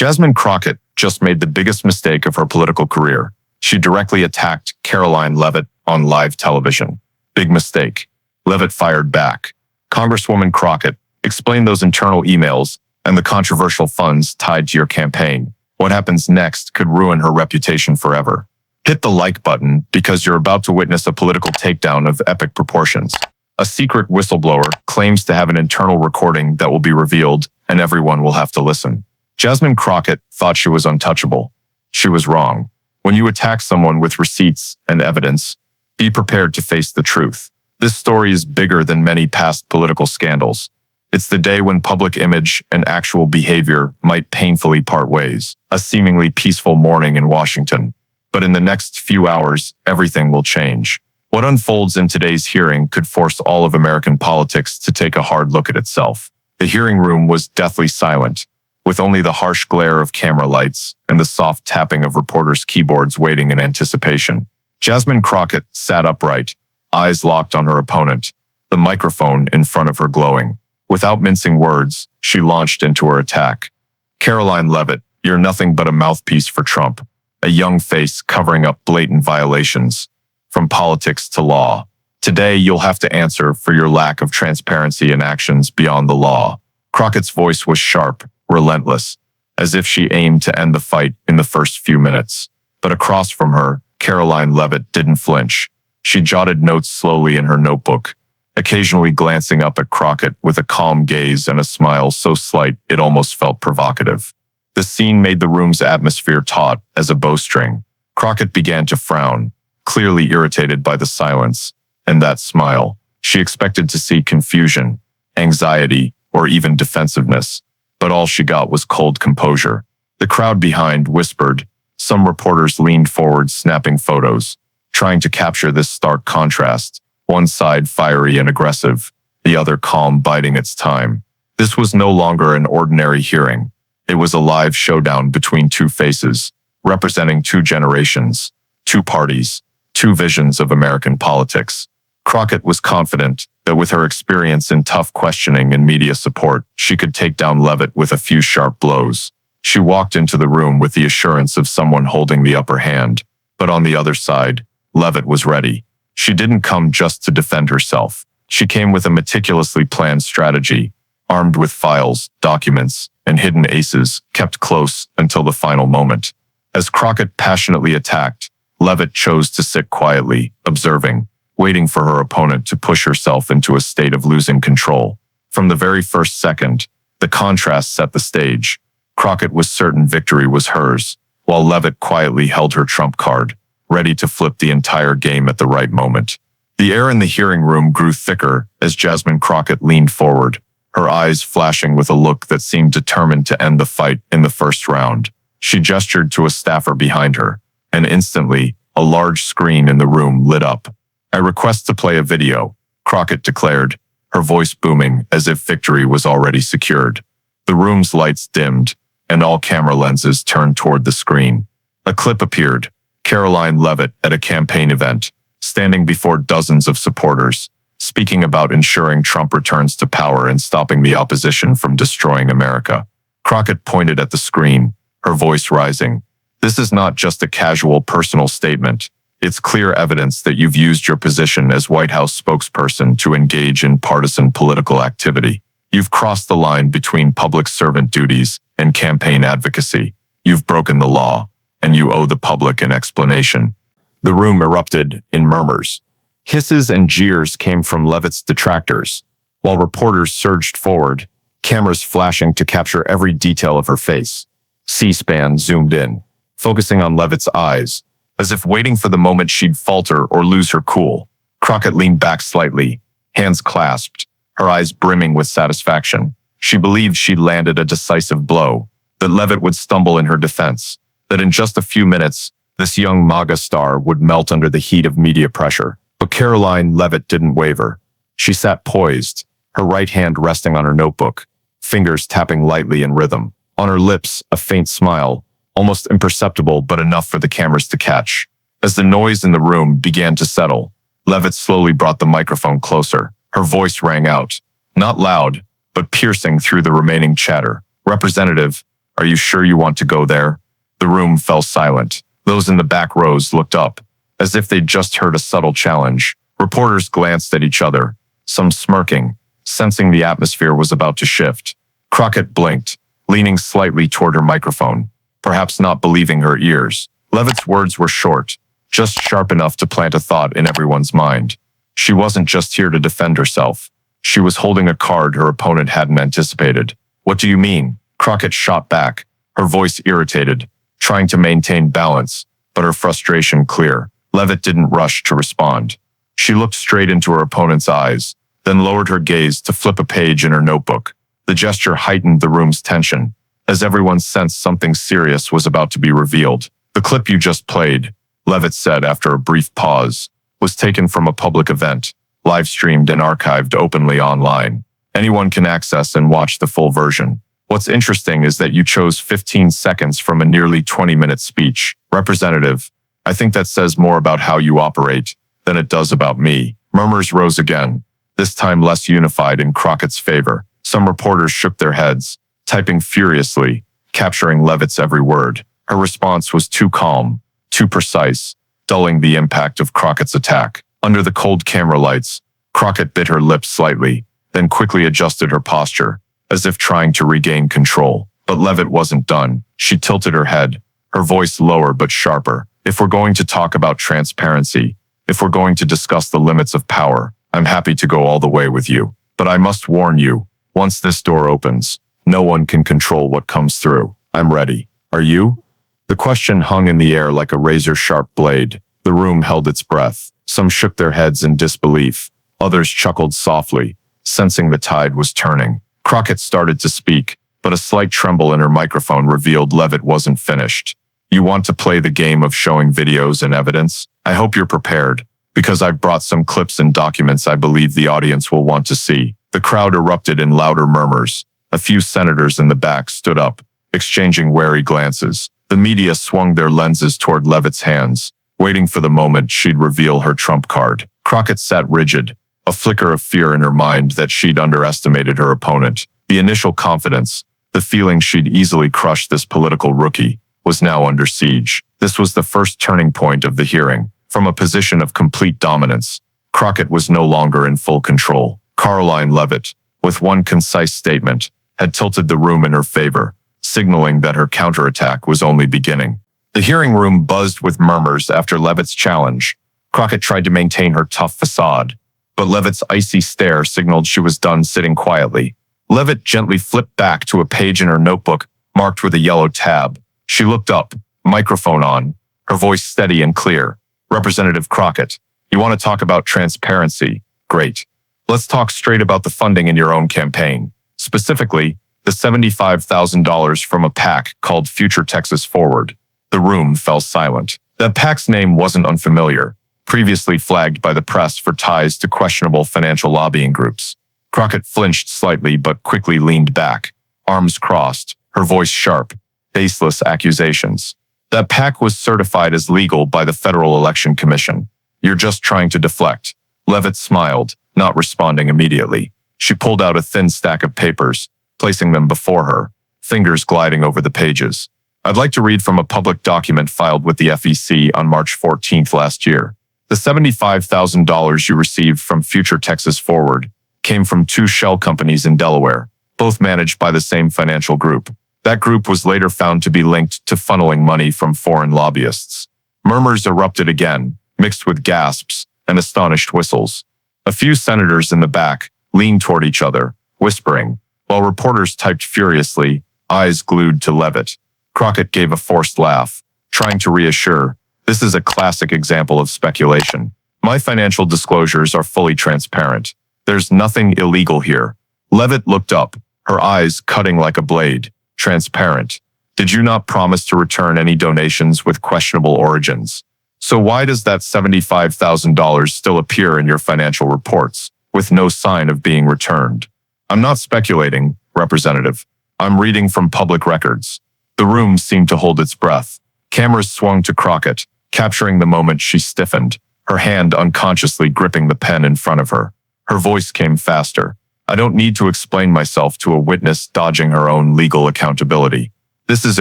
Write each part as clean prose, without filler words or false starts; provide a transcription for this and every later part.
Jasmine Crockett just made the biggest mistake of her political career. She directly attacked Karoline Leavitt on live television. Big mistake. Leavitt fired back. Congresswoman Crockett, explain those internal emails and the controversial funds tied to your campaign. What happens next could ruin her reputation forever. Hit the like button because you're about to witness a political takedown of epic proportions. A secret whistleblower claims to have an internal recording that will be revealed, and everyone will have to listen. Jasmine Crockett thought she was untouchable. She was wrong. When you attack someone with receipts and evidence, be prepared to face the truth. This story is bigger than many past political scandals. It's the day when public image and actual behavior might painfully part ways. A seemingly peaceful morning in Washington. But in the next few hours, everything will change. What unfolds in today's hearing could force all of American politics to take a hard look at itself. The hearing room was deathly silent, with only the harsh glare of camera lights and the soft tapping of reporters' keyboards waiting in anticipation. Jasmine Crockett sat upright, eyes locked on her opponent, the microphone in front of her glowing. Without mincing words, she launched into her attack. Karoline Leavitt, you're nothing but a mouthpiece for Trump. A young face covering up blatant violations, from politics to law. Today, you'll have to answer for your lack of transparency and actions beyond the law. Crockett's voice was sharp, relentless, as if she aimed to end the fight in the first few minutes. But across from her, Karoline Leavitt didn't flinch. She jotted notes slowly in her notebook, occasionally glancing up at Crockett with a calm gaze and a smile so slight it almost felt provocative. The scene made the room's atmosphere taut as a bowstring. Crockett began to frown, clearly irritated by the silence and that smile. She expected to see confusion, anxiety, or even defensiveness, but all she got was cold composure. The crowd behind whispered. Some reporters leaned forward, snapping photos, trying to capture this stark contrast. One side fiery and aggressive, the other calm, biding its time. This was no longer an ordinary hearing. It was a live showdown between two faces, representing two generations, two parties, two visions of American politics. Crockett was confident that with her experience in tough questioning and media support, she could take down Leavitt with a few sharp blows. She walked into the room with the assurance of someone holding the upper hand. But on the other side, Leavitt was ready. She didn't come just to defend herself. She came with a meticulously planned strategy, armed with files, documents, and hidden aces kept close until the final moment. As Crockett passionately attacked, Leavitt chose to sit quietly, observing, waiting for her opponent to push herself into a state of losing control. From the very first second, the contrast set the stage. Crockett was certain victory was hers, while Leavitt quietly held her trump card, ready to flip the entire game at the right moment. The air in the hearing room grew thicker as Jasmine Crockett leaned forward, her eyes flashing with a look that seemed determined to end the fight in the first round. She gestured to a staffer behind her, and instantly, a large screen in the room lit up. I request to play a video, Crockett declared, her voice booming as if victory was already secured. The room's lights dimmed, and all camera lenses turned toward the screen. A clip appeared, Karoline Leavitt at a campaign event, standing before dozens of supporters, speaking about ensuring Trump returns to power and stopping the opposition from destroying America. Crockett pointed at the screen, her voice rising. This is not just a casual personal statement. It's clear evidence that you've used your position as White House spokesperson to engage in partisan political activity. You've crossed the line between public servant duties and campaign advocacy. You've broken the law, and you owe the public an explanation. The room erupted in murmurs. Hisses and jeers came from Leavitt's detractors, while reporters surged forward, cameras flashing to capture every detail of her face. C-SPAN zoomed in, focusing on Leavitt's eyes, as if waiting for the moment she'd falter or lose her cool. Crockett leaned back slightly, hands clasped, her eyes brimming with satisfaction. She believed she'd landed a decisive blow, that Leavitt would stumble in her defense, that in just a few minutes, this young MAGA star would melt under the heat of media pressure. But Karoline Leavitt didn't waver. She sat poised, her right hand resting on her notebook, fingers tapping lightly in rhythm. On her lips, a faint smile, almost imperceptible but enough for the cameras to catch. As the noise in the room began to settle, Leavitt slowly brought the microphone closer. Her voice rang out, not loud, but piercing through the remaining chatter. Representative, Are you sure you want to go there? The room fell silent. Those in the back rows looked up, as if they'd just heard a subtle challenge. Reporters glanced at each other, some smirking, sensing the atmosphere was about to shift. Crockett blinked, leaning slightly toward her microphone, perhaps not believing her ears. Leavitt's words were short, just sharp enough to plant a thought in everyone's mind. She wasn't just here to defend herself. She was holding a card her opponent hadn't anticipated. What do you mean? Crockett shot back, her voice irritated, trying to maintain balance, but her frustration clear. Leavitt didn't rush to respond. She looked straight into her opponent's eyes, then lowered her gaze to flip a page in her notebook. The gesture heightened the room's tension, as everyone sensed something serious was about to be revealed. The clip you just played, Leavitt said after a brief pause, was taken from a public event, live-streamed and archived openly online. Anyone can access and watch the full version. What's interesting is that you chose 15 seconds from a nearly 20-minute speech. Representative, I think that says more about how you operate than it does about me. Murmurs rose again, this time less unified in Crockett's favor. Some reporters shook their heads, typing furiously, capturing Leavitt's every word. Her response was too calm, too precise, dulling the impact of Crockett's attack. Under the cold camera lights, Crockett bit her lips slightly, then quickly adjusted her posture, as if trying to regain control. But Leavitt wasn't done. She tilted her head, her voice lower but sharper. If we're going to talk about transparency, if we're going to discuss the limits of power, I'm happy to go all the way with you. But I must warn you, once this door opens, no one can control what comes through. I'm ready. Are you? The question hung in the air like a razor-sharp blade. The room held its breath. Some shook their heads in disbelief. Others chuckled softly, sensing the tide was turning. Crockett started to speak, but a slight tremble in her microphone revealed Leavitt wasn't finished. You want to play the game of showing videos and evidence? I hope you're prepared, because I've brought some clips and documents I believe the audience will want to see. The crowd erupted in louder murmurs. A few senators in the back stood up, exchanging wary glances. The media swung their lenses toward Leavitt's hands, waiting for the moment she'd reveal her trump card. Crockett sat rigid, a flicker of fear in her mind that she'd underestimated her opponent. The initial confidence, the feeling she'd easily crush this political rookie, was now under siege. This was the first turning point of the hearing. From a position of complete dominance, Crockett was no longer in full control. Karoline Leavitt, with one concise statement, had tilted the room in her favor, signaling that her counterattack was only beginning. The hearing room buzzed with murmurs after Leavitt's challenge. Crockett tried to maintain her tough facade, but Leavitt's icy stare signaled she was done sitting quietly. Leavitt gently flipped back to a page in her notebook, marked with a yellow tab. She looked up, microphone on, her voice steady and clear. Representative Crockett, you want to talk about transparency? Great. Let's talk straight about the funding in your own campaign. Specifically, the $75,000 from a PAC called Future Texas Forward. The room fell silent. That PAC's name wasn't unfamiliar, previously flagged by the press for ties to questionable financial lobbying groups. Crockett flinched slightly but quickly leaned back, arms crossed, her voice sharp. Baseless accusations. That PAC was certified as legal by the Federal Election Commission. You're just trying to deflect. Leavitt smiled, not responding immediately. She pulled out a thin stack of papers, placing them before her, fingers gliding over the pages. I'd like to read from a public document filed with the FEC on March 14th last year. The $75,000 you received from Future Texas Forward came from two shell companies in Delaware, both managed by the same financial group. That group was later found to be linked to funneling money from foreign lobbyists. Murmurs erupted again, mixed with gasps and astonished whistles. A few senators in the back leaned toward each other, whispering, while reporters typed furiously, eyes glued to Leavitt. Crockett gave a forced laugh, trying to reassure, this is a classic example of speculation. My financial disclosures are fully transparent. There's nothing illegal here. Leavitt looked up, her eyes cutting like a blade. Transparent. Did you not promise to return any donations with questionable origins? So why does that $75,000 still appear in your financial reports, with no sign of being returned? I'm not speculating, Representative. I'm reading from public records. The room seemed to hold its breath. Cameras swung to Crockett, capturing the moment she stiffened, her hand unconsciously gripping the pen in front of her. Her voice came faster. I don't need to explain myself to a witness dodging her own legal accountability. This is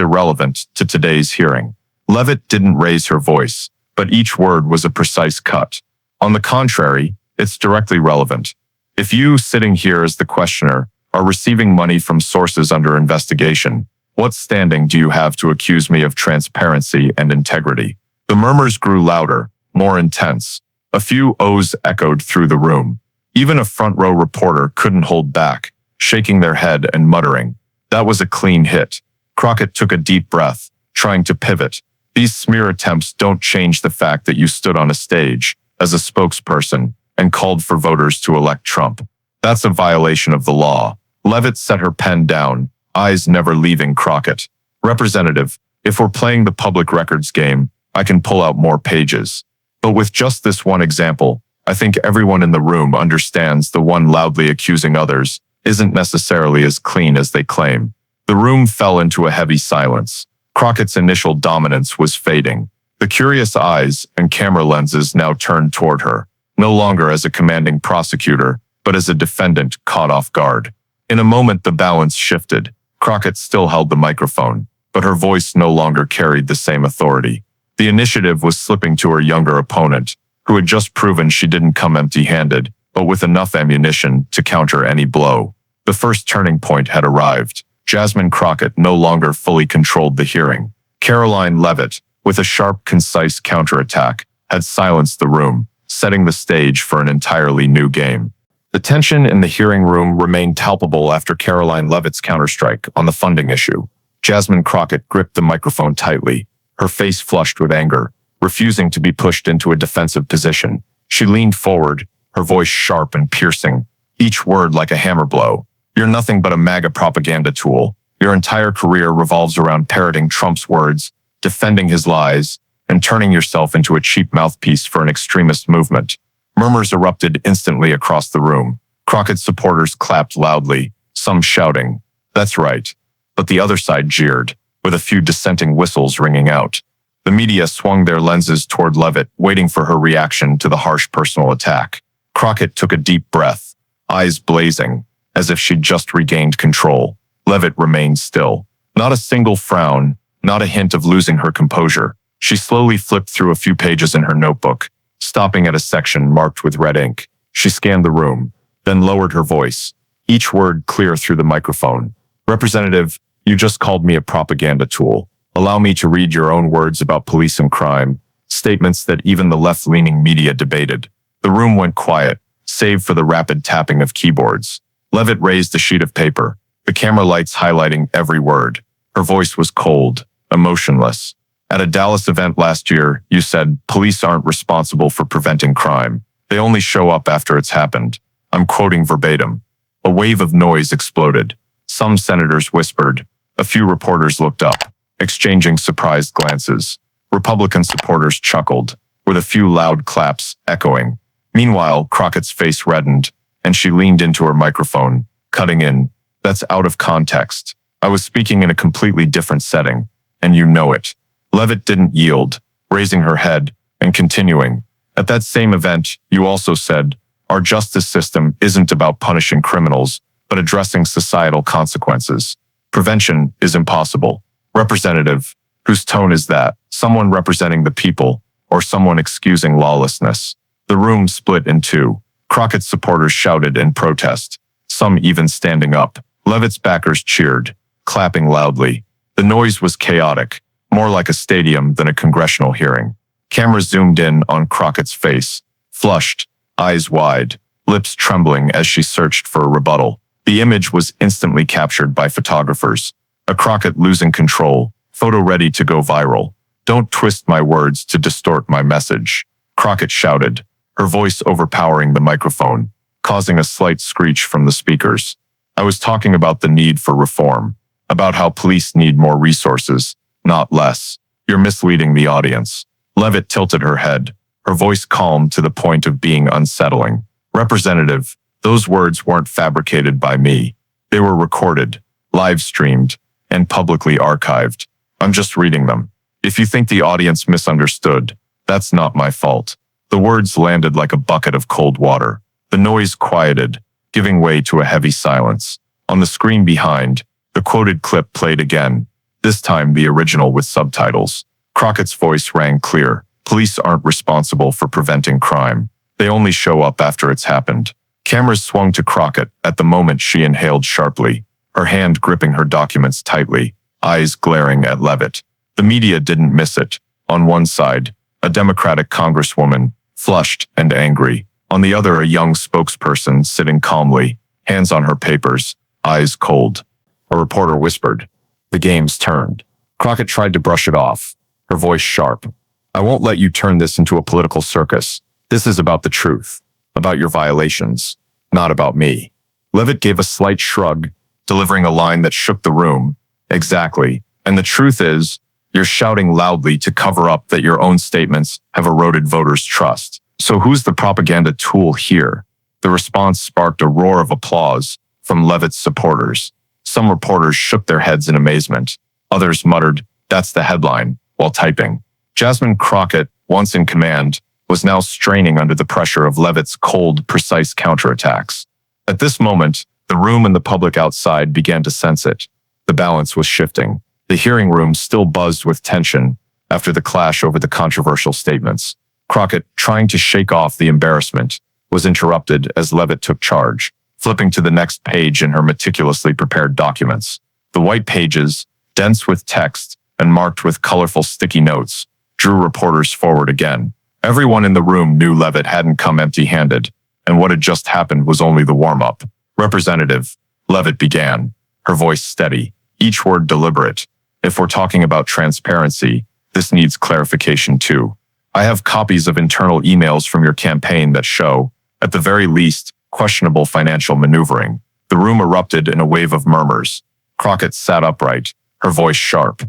irrelevant to today's hearing. Leavitt didn't raise her voice, but each word was a precise cut. On the contrary, it's directly relevant. If you, sitting here as the questioner, are receiving money from sources under investigation, what standing do you have to accuse me of transparency and integrity? The murmurs grew louder, more intense. A few ohs echoed through the room. Even a front-row reporter couldn't hold back, shaking their head and muttering. That was a clean hit. Crockett took a deep breath, trying to pivot. These smear attempts don't change the fact that you stood on a stage as a spokesperson and called for voters to elect Trump. That's a violation of the law. Leavitt set her pen down, eyes never leaving Crockett. Representative, if we're playing the public records game, I can pull out more pages. But with just this one example, I think everyone in the room understands the one loudly accusing others isn't necessarily as clean as they claim. The room fell into a heavy silence. Crockett's initial dominance was fading. The curious eyes and camera lenses now turned toward her, no longer as a commanding prosecutor, but as a defendant caught off guard. In a moment, the balance shifted. Crockett still held the microphone, but her voice no longer carried the same authority. The initiative was slipping to her younger opponent, who had just proven she didn't come empty-handed, but with enough ammunition to counter any blow. The first turning point had arrived. Jasmine Crockett no longer fully controlled the hearing. Karoline Leavitt, with a sharp, concise counterattack, had silenced the room, setting the stage for an entirely new game. The tension in the hearing room remained palpable after Karoline Leavitt's counterstrike on the funding issue. Jasmine Crockett gripped the microphone tightly, her face flushed with anger, refusing to be pushed into a defensive position. She leaned forward, her voice sharp and piercing, each word like a hammer blow. You're nothing but a MAGA propaganda tool. Your entire career revolves around parroting Trump's words, defending his lies, and turning yourself into a cheap mouthpiece for an extremist movement. Murmurs erupted instantly across the room. Crockett's supporters clapped loudly, some shouting, "That's right." But the other side jeered, with a few dissenting whistles ringing out. The media swung their lenses toward Leavitt, waiting for her reaction to the harsh personal attack. Crockett took a deep breath, eyes blazing, as if she'd just regained control. Leavitt remained still. Not a single frown, not a hint of losing her composure. She slowly flipped through a few pages in her notebook, stopping at a section marked with red ink. She scanned the room, then lowered her voice, each word clear through the microphone. "Representative, you just called me a propaganda tool. Allow me to read your own words about police and crime," statements that even the left-leaning media debated. The room went quiet, save for the rapid tapping of keyboards. Leavitt raised a sheet of paper, the camera lights highlighting every word. Her voice was cold, emotionless. "At a Dallas event last year, you said, police aren't responsible for preventing crime. They only show up after it's happened." I'm quoting verbatim. A wave of noise exploded. Some senators whispered. A few reporters looked up, exchanging surprised glances. Republican supporters chuckled, with a few loud claps echoing. Meanwhile, Crockett's face reddened, and she leaned into her microphone, cutting in. "That's out of context. I was speaking in a completely different setting, and you know it." Leavitt didn't yield, raising her head and continuing. "At that same event, you also said, our justice system isn't about punishing criminals, but addressing societal consequences. Prevention is impossible." Representative, whose tone is that? Someone representing the people, or someone excusing lawlessness? The room split in two. Crockett's supporters shouted in protest, some even standing up. Leavitt's backers cheered, clapping loudly. The noise was chaotic, more like a stadium than a congressional hearing. Cameras zoomed in on Crockett's face, flushed, eyes wide, lips trembling as she searched for a rebuttal. The image was instantly captured by photographers. A Crockett losing control, photo ready to go viral. "Don't twist my words to distort my message," Crockett shouted, her voice overpowering the microphone, causing a slight screech from the speakers. "I was talking about the need for reform, about how police need more resources, not less. You're misleading the audience." Leavitt tilted her head, her voice calm to the point of being unsettling. "Representative, those words weren't fabricated by me. They were recorded, live-streamed, and publicly archived. I'm just reading them. If you think the audience misunderstood, that's not my fault." The words landed like a bucket of cold water. The noise quieted, giving way to a heavy silence. On the screen behind, the quoted clip played again. this time the original with subtitles. Crockett's voice rang clear. Police aren't responsible for preventing crime. They only show up after it's happened. Cameras swung to Crockett at the moment she inhaled sharply, her hand gripping her documents tightly, eyes glaring at Leavitt. The media didn't miss it. On one side, a Democratic congresswoman, flushed and angry. On the other, a young spokesperson sitting calmly, hands on her papers, eyes cold. A reporter whispered. The game's turned. Crockett tried to brush it off, her voice sharp. I won't let you turn this into a political circus. This is about the truth, about your violations, not about me. Leavitt gave a slight shrug, delivering a line that shook the room. Exactly. And the truth is, you're shouting loudly to cover up that your own statements have eroded voters' trust. So who's the propaganda tool here? The response sparked a roar of applause from Leavitt's supporters. Some reporters shook their heads in amazement. Others muttered, that's the headline, while typing. Jasmine Crockett, once in command, was now straining under the pressure of Leavitt's cold, precise counterattacks. At this moment, the room and the public outside began to sense it. The balance was shifting. The hearing room still buzzed with tension after the clash over the controversial statements. Crockett, trying to shake off the embarrassment, was interrupted as Leavitt took charge, flipping to the next page in her meticulously prepared documents. The white pages, dense with text and marked with colorful sticky notes, drew reporters forward again. Everyone in the room knew Leavitt hadn't come empty-handed, and what had just happened was only the warm-up. Representative, Leavitt began, her voice steady, each word deliberate. If we're talking about transparency, this needs clarification too. I have copies of internal emails from your campaign that show, at the very least, questionable financial maneuvering. The room erupted in a wave of murmurs. Crockett sat upright, her voice sharp.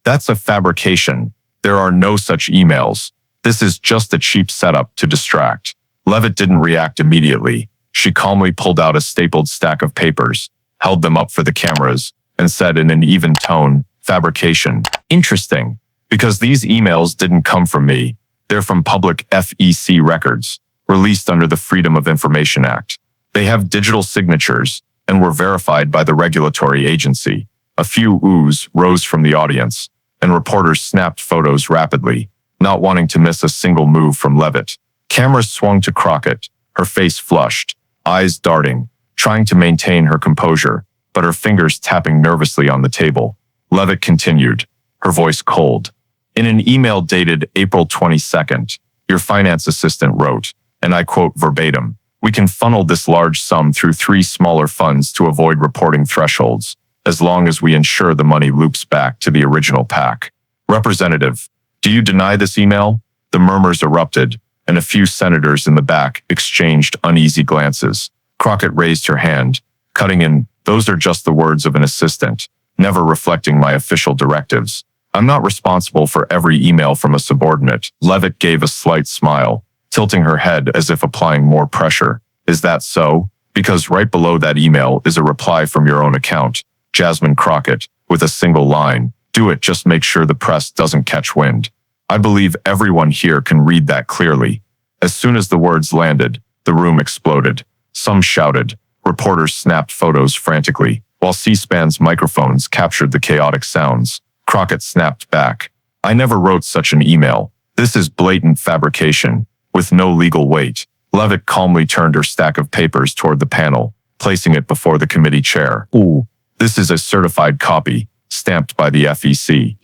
That's a fabrication. There are no such emails. This is just a cheap setup to distract. Leavitt didn't react immediately. She calmly pulled out a stapled stack of papers, held them up for the cameras, and said in an even tone, fabrication. Interesting, because these emails didn't come from me. They're from public FEC records, released under the Freedom of Information Act. They have digital signatures and were verified by the regulatory agency. A few oohs rose from the audience, and reporters snapped photos rapidly, not wanting to miss a single move from Leavitt. Cameras swung to Crockett, her face flushed, eyes darting, trying to maintain her composure, but her fingers tapping nervously on the table. Leavitt continued, her voice cold. In an email dated April 22nd, your finance assistant wrote, and I quote verbatim, we can funnel this large sum through 3 smaller funds to avoid reporting thresholds, as long as we ensure the money loops back to the original PAC. Representative, do you deny this email? The murmurs erupted, and a few senators in the back exchanged uneasy glances. Crockett raised her hand, cutting in, those are just the words of an assistant, never reflecting my official directives. I'm not responsible for every email from a subordinate. Leavitt gave a slight smile, tilting her head as if applying more pressure. Is that so? Because right below that email is a reply from your own account, Jasmine Crockett, with a single line. Do it, just make sure the press doesn't catch wind. I believe everyone here can read that clearly. As soon as the words landed, the room exploded. Some shouted. Reporters snapped photos frantically, while C-SPAN's microphones captured the chaotic sounds. Crockett snapped back. I never wrote such an email. This is blatant fabrication, with no legal weight. Leavitt calmly turned her stack of papers toward the panel, placing it before the committee chair. Ooh, this is a certified copy, stamped by the FEC.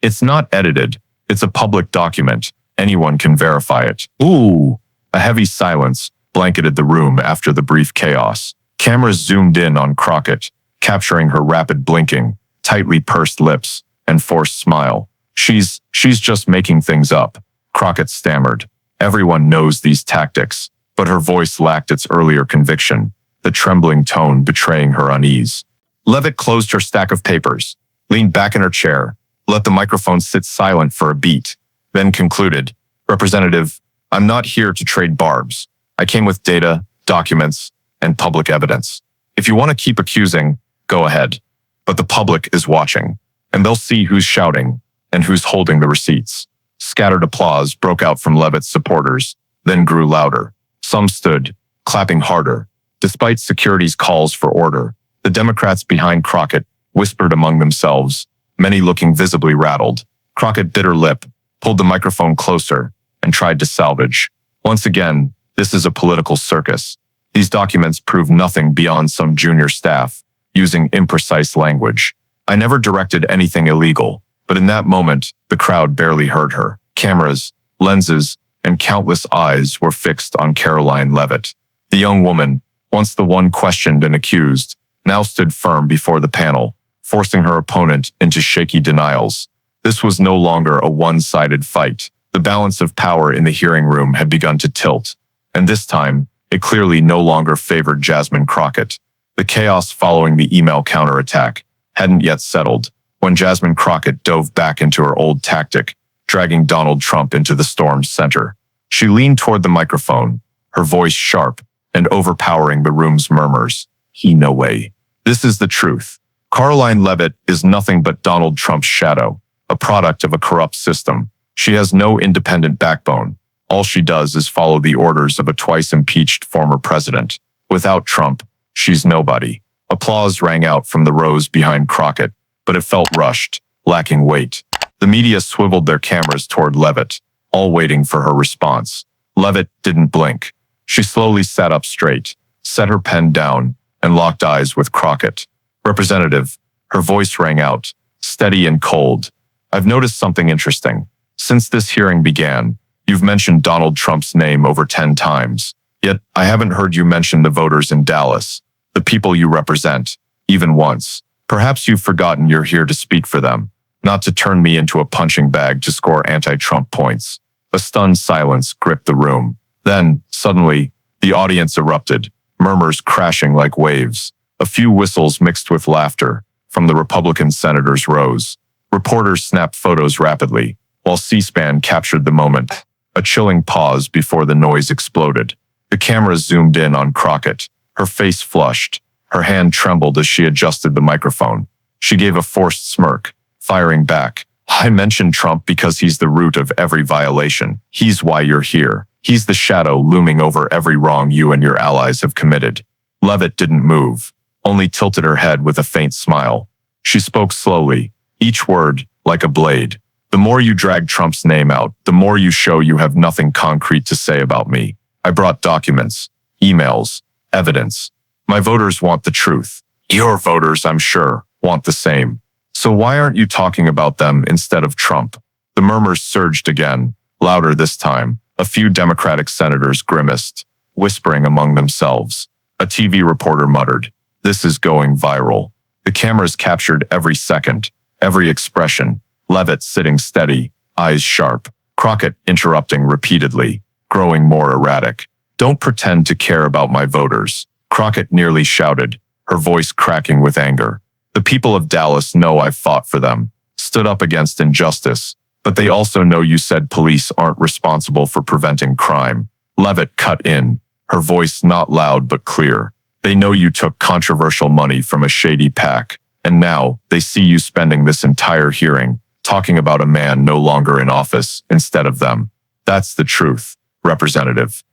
It's not edited. It's a public document. Anyone can verify it. Ooh. A heavy silence blanketed the room after the brief chaos. Cameras zoomed in on Crockett, capturing her rapid blinking, tightly pursed lips, and forced smile. She's just making things up, Crockett stammered. Everyone knows these tactics, but her voice lacked its earlier conviction, the trembling tone betraying her unease. Leavitt closed her stack of papers, leaned back in her chair, let the microphone sit silent for a beat, then concluded, Representative, I'm not here to trade barbs. I came with data, documents, and public evidence. If you want to keep accusing, go ahead. But the public is watching, and they'll see who's shouting and who's holding the receipts. Scattered applause broke out from Leavitt's supporters, then grew louder. Some stood, clapping harder. Despite security's calls for order, the Democrats behind Crockett whispered among themselves, many looking visibly rattled. Crockett bit her lip, pulled the microphone closer, and tried to salvage. Once again, this is a political circus. These documents prove nothing beyond some junior staff using imprecise language. I never directed anything illegal, but in that moment, the crowd barely heard her. Cameras, lenses, and countless eyes were fixed on Karoline Leavitt. The young woman, once the one questioned and accused, now stood firm before the panel, forcing her opponent into shaky denials. This was no longer a one-sided fight. The balance of power in the hearing room had begun to tilt, and this time, it clearly no longer favored Jasmine Crockett. The chaos following the email counterattack hadn't yet settled when Jasmine Crockett dove back into her old tactic, dragging Donald Trump into the storm's center. She leaned toward the microphone, her voice sharp and overpowering the room's murmurs. No way. This is the truth. Karoline Leavitt is nothing but Donald Trump's shadow, a product of a corrupt system. She has no independent backbone. All she does is follow the orders of a twice-impeached former president. Without Trump, she's nobody. Applause rang out from the rows behind Crockett, but it felt rushed, lacking weight. The media swiveled their cameras toward Leavitt, all waiting for her response. Leavitt didn't blink. She slowly sat up straight, set her pen down, and locked eyes with Crockett. Representative, her voice rang out, steady and cold. I've noticed something interesting. Since this hearing began, you've mentioned Donald Trump's name over 10 times. Yet, I haven't heard you mention the voters in Dallas, the people you represent, even once. Perhaps you've forgotten you're here to speak for them, not to turn me into a punching bag to score anti-Trump points. A stunned silence gripped the room. Then, suddenly, the audience erupted, murmurs crashing like waves. A few whistles mixed with laughter from the Republican senators rose. Reporters snapped photos rapidly, while C-SPAN captured the moment. A chilling pause before the noise exploded. The cameras zoomed in on Crockett. Her face flushed. Her hand trembled as she adjusted the microphone. She gave a forced smirk, firing back. I mentioned Trump because he's the root of every violation. He's why you're here. He's the shadow looming over every wrong you and your allies have committed. Leavitt didn't move, only tilted her head with a faint smile. She spoke slowly, each word like a blade. The more you drag Trump's name out, the more you show you have nothing concrete to say about me. I brought documents, emails, evidence. My voters want the truth. Your voters, I'm sure, want the same. So why aren't you talking about them instead of Trump? The murmurs surged again, louder this time. A few Democratic senators grimaced, whispering among themselves. A TV reporter muttered, "This is going viral." The cameras captured every second, every expression. Leavitt sitting steady, eyes sharp. Crockett interrupting repeatedly, growing more erratic. "Don't pretend to care about my voters," Crockett nearly shouted, her voice cracking with anger. "The people of Dallas know I've fought for them, stood up against injustice, but they also know you said police aren't responsible for preventing crime." Leavitt cut in, her voice not loud but clear. "They know you took controversial money from a shady PAC, and now they see you spending this entire hearing talking about a man no longer in office instead of them. That's the truth, Representative."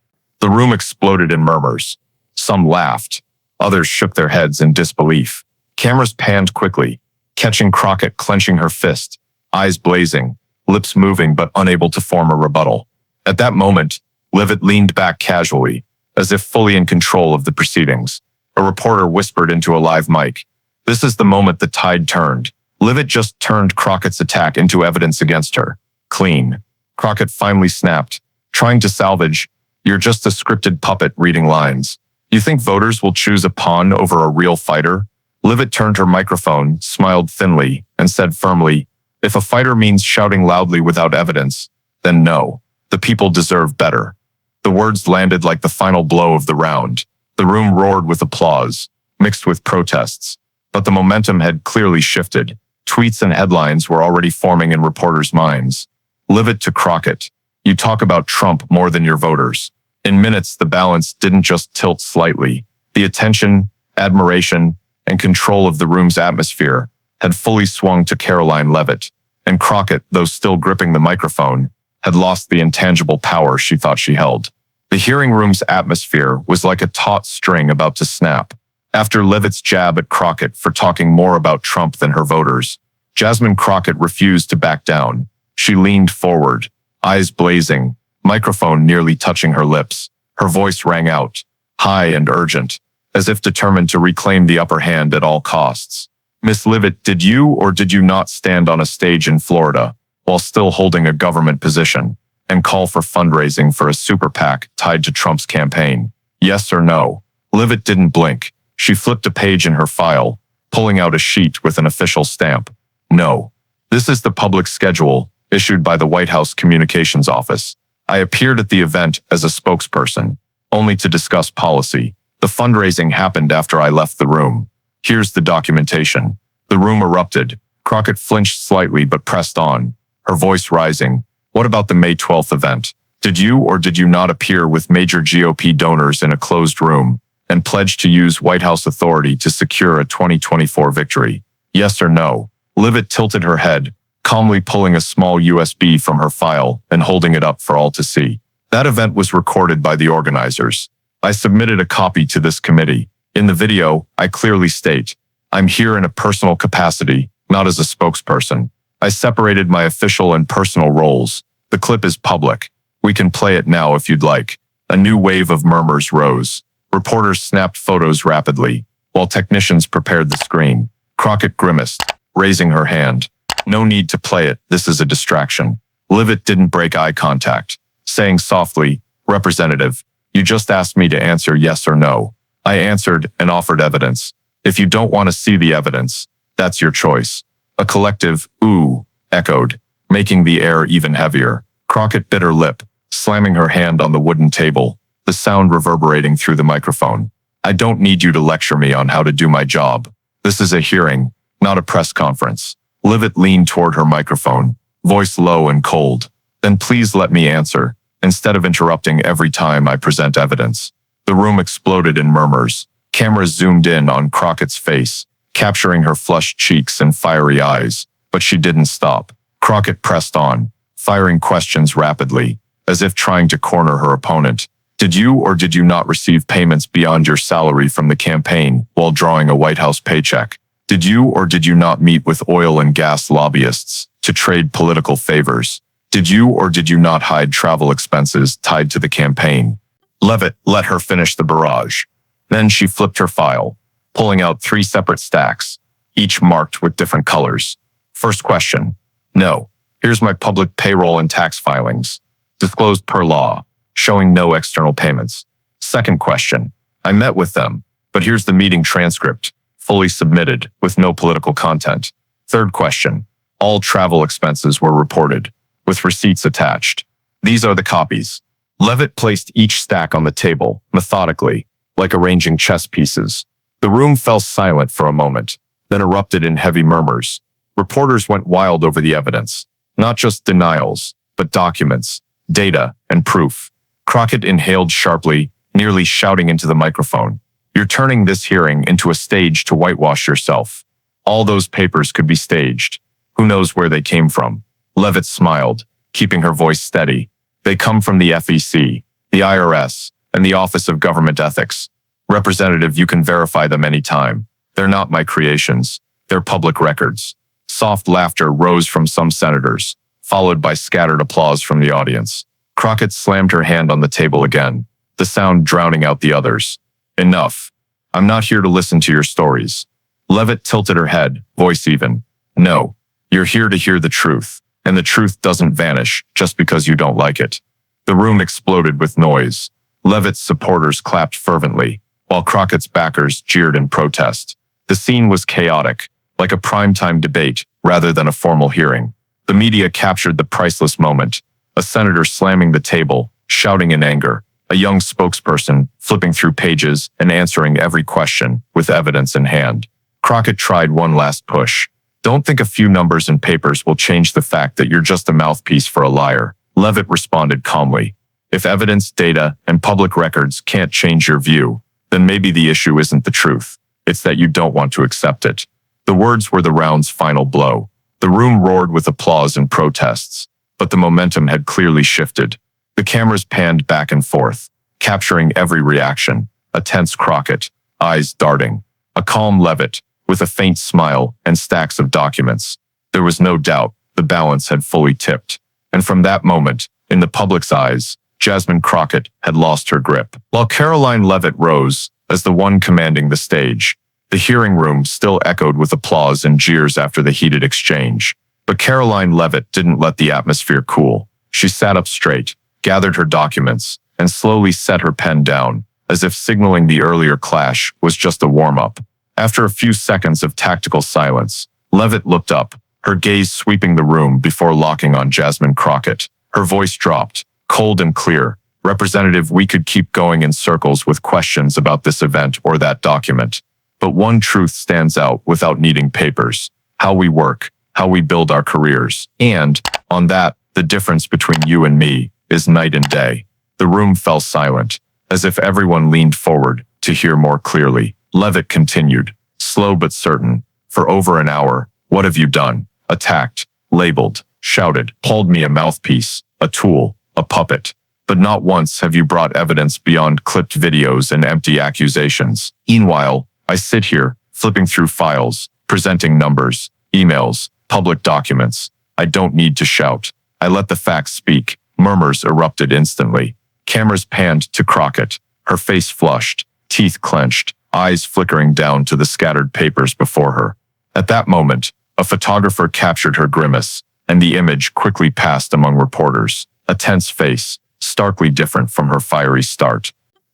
The room exploded in murmurs. Some laughed, others shook their heads in disbelief. Cameras panned quickly, catching Crockett clenching her fist, eyes blazing, lips moving but unable to form a rebuttal. At that moment, Leavitt leaned back casually, as if fully in control of the proceedings. A reporter whispered into a live mic, "This is the moment the tide turned." Leavitt just turned Crockett's attack into evidence against her. Clean. Crockett finally snapped, trying to salvage, "You're just a scripted puppet reading lines. You think voters will choose a pawn over a real fighter?" Leavitt turned her microphone, smiled thinly, and said firmly, "If a fighter means shouting loudly without evidence, then no. The people deserve better." The words landed like the final blow of the round. The room roared with applause, mixed with protests. But the momentum had clearly shifted. Tweets and headlines were already forming in reporters' minds. Leavitt to Crockett, "You talk about Trump more than your voters." In minutes, the balance didn't just tilt slightly. The attention, admiration, and control of the room's atmosphere had fully swung to Karoline Leavitt, and Crockett, though still gripping the microphone, had lost the intangible power she thought she held. The hearing room's atmosphere was like a taut string about to snap. After Leavitt's jab at Crockett for talking more about Trump than her voters, Jasmine Crockett refused to back down. She leaned forward, eyes blazing, microphone nearly touching her lips. Her voice rang out, high and urgent, as if determined to reclaim the upper hand at all costs. Miss Leavitt, did you or did you not stand on a stage in Florida while still holding a government position and call for fundraising for a super PAC tied to Trump's campaign? Yes or no? Leavitt didn't blink. She flipped a page in her file, pulling out a sheet with an official stamp. No. This is the public schedule issued by the White House Communications Office. I appeared at the event as a spokesperson, only to discuss policy. The fundraising happened after I left the room. Here's the documentation. The room erupted. Crockett flinched slightly but pressed on, her voice rising. What about the May 12th event? Did you or did you not appear with major GOP donors in a closed room and pledge to use White House authority to secure a 2024 victory? Yes or no? Leavitt tilted her head, calmly pulling a small USB from her file and holding it up for all to see. That event was recorded by the organizers. I submitted a copy to this committee. In the video, I clearly state, I'm here in a personal capacity, not as a spokesperson. I separated my official and personal roles. The clip is public. We can play it now if you'd like. A new wave of murmurs rose. Reporters snapped photos rapidly, while technicians prepared the screen. Crockett grimaced, raising her hand. No need to play it, this is a distraction. Leavitt didn't break eye contact, saying softly, Representative, you just asked me to answer yes or no. I answered and offered evidence. If you don't want to see the evidence, that's your choice. A collective ooh echoed, making the air even heavier. Crockett bit her lip, slamming her hand on the wooden table, the sound reverberating through the microphone. I don't need you to lecture me on how to do my job. This is a hearing, not a press conference. Leavitt leaned toward her microphone, voice low and cold. Then please let me answer, instead of interrupting every time I present evidence. The room exploded in murmurs. Cameras zoomed in on Crockett's face, capturing her flushed cheeks and fiery eyes, but she didn't stop. Crockett pressed on, firing questions rapidly, as if trying to corner her opponent. Did you or did you not receive payments beyond your salary from the campaign while drawing a White House paycheck? Did you or did you not meet with oil and gas lobbyists to trade political favors? Did you or did you not hide travel expenses tied to the campaign? Leavitt let her finish the barrage. Then she flipped her file, pulling out 3 separate stacks, each marked with different colors. First question. No. Here's my public payroll and tax filings, disclosed per law, showing no external payments. Second question. I met with them, but here's the meeting transcript, fully submitted, with no political content. Third question. All travel expenses were reported, with receipts attached. These are the copies. Leavitt placed each stack on the table, methodically, like arranging chess pieces. The room fell silent for a moment, then erupted in heavy murmurs. Reporters went wild over the evidence. Not just denials, but documents, data, and proof. Crockett inhaled sharply, nearly shouting into the microphone. You're turning this hearing into a stage to whitewash yourself. All those papers could be staged. Who knows where they came from? Leavitt smiled, keeping her voice steady. They come from the FEC, the IRS, and the Office of Government Ethics. Representative, you can verify them anytime. They're not my creations. They're public records. Soft laughter rose from some senators, followed by scattered applause from the audience. Crockett slammed her hand on the table again, the sound drowning out the others. Enough. I'm not here to listen to your stories. Leavitt tilted her head, voice even. No, you're here to hear the truth, and the truth doesn't vanish just because you don't like it. The room exploded with noise. Leavitt's supporters clapped fervently, while Crockett's backers jeered in protest. The scene was chaotic, like a primetime debate rather than a formal hearing. The media captured the priceless moment, a senator slamming the table, shouting in anger, a young spokesperson flipping through pages and answering every question with evidence in hand. Crockett tried one last push. Don't think a few numbers and papers will change the fact that you're just a mouthpiece for a liar. Leavitt responded calmly. If evidence, data, and public records can't change your view, then maybe the issue isn't the truth. It's that you don't want to accept it. The words were the round's final blow. The room roared with applause and protests, but the momentum had clearly shifted. The cameras panned back and forth, capturing every reaction. A tense Crockett, eyes darting. A calm Leavitt, with a faint smile and stacks of documents. There was no doubt the balance had fully tipped. And from that moment, in the public's eyes, Jasmine Crockett had lost her grip. While Karoline Leavitt rose as the one commanding the stage, the hearing room still echoed with applause and jeers after the heated exchange. But Karoline Leavitt didn't let the atmosphere cool. She sat up straight, gathered her documents, and slowly set her pen down, as if signaling the earlier clash was just a warm-up. After a few seconds of tactical silence, Leavitt looked up, her gaze sweeping the room before locking on Jasmine Crockett. Her voice dropped, cold and clear. "Representative, we could keep going in circles with questions about this event or that document. But one truth stands out without needing papers: how we work, how we build our careers. And, on that, the difference between you and me is night and day." The room fell silent, as if everyone leaned forward to hear more clearly. Leavitt continued, slow but certain. "For over an hour, what have you done? Attacked, labeled, shouted, called me a mouthpiece, a tool, a puppet. But not once have you brought evidence beyond clipped videos and empty accusations. Meanwhile, I sit here, flipping through files, presenting numbers, emails, public documents. I don't need to shout. I let the facts speak." Murmurs erupted instantly. Cameras panned to Crockett, her face flushed, teeth clenched, eyes flickering down to the scattered papers before her. At that moment, a photographer captured her grimace, and the image quickly passed among reporters. A tense face, starkly different from her fiery start.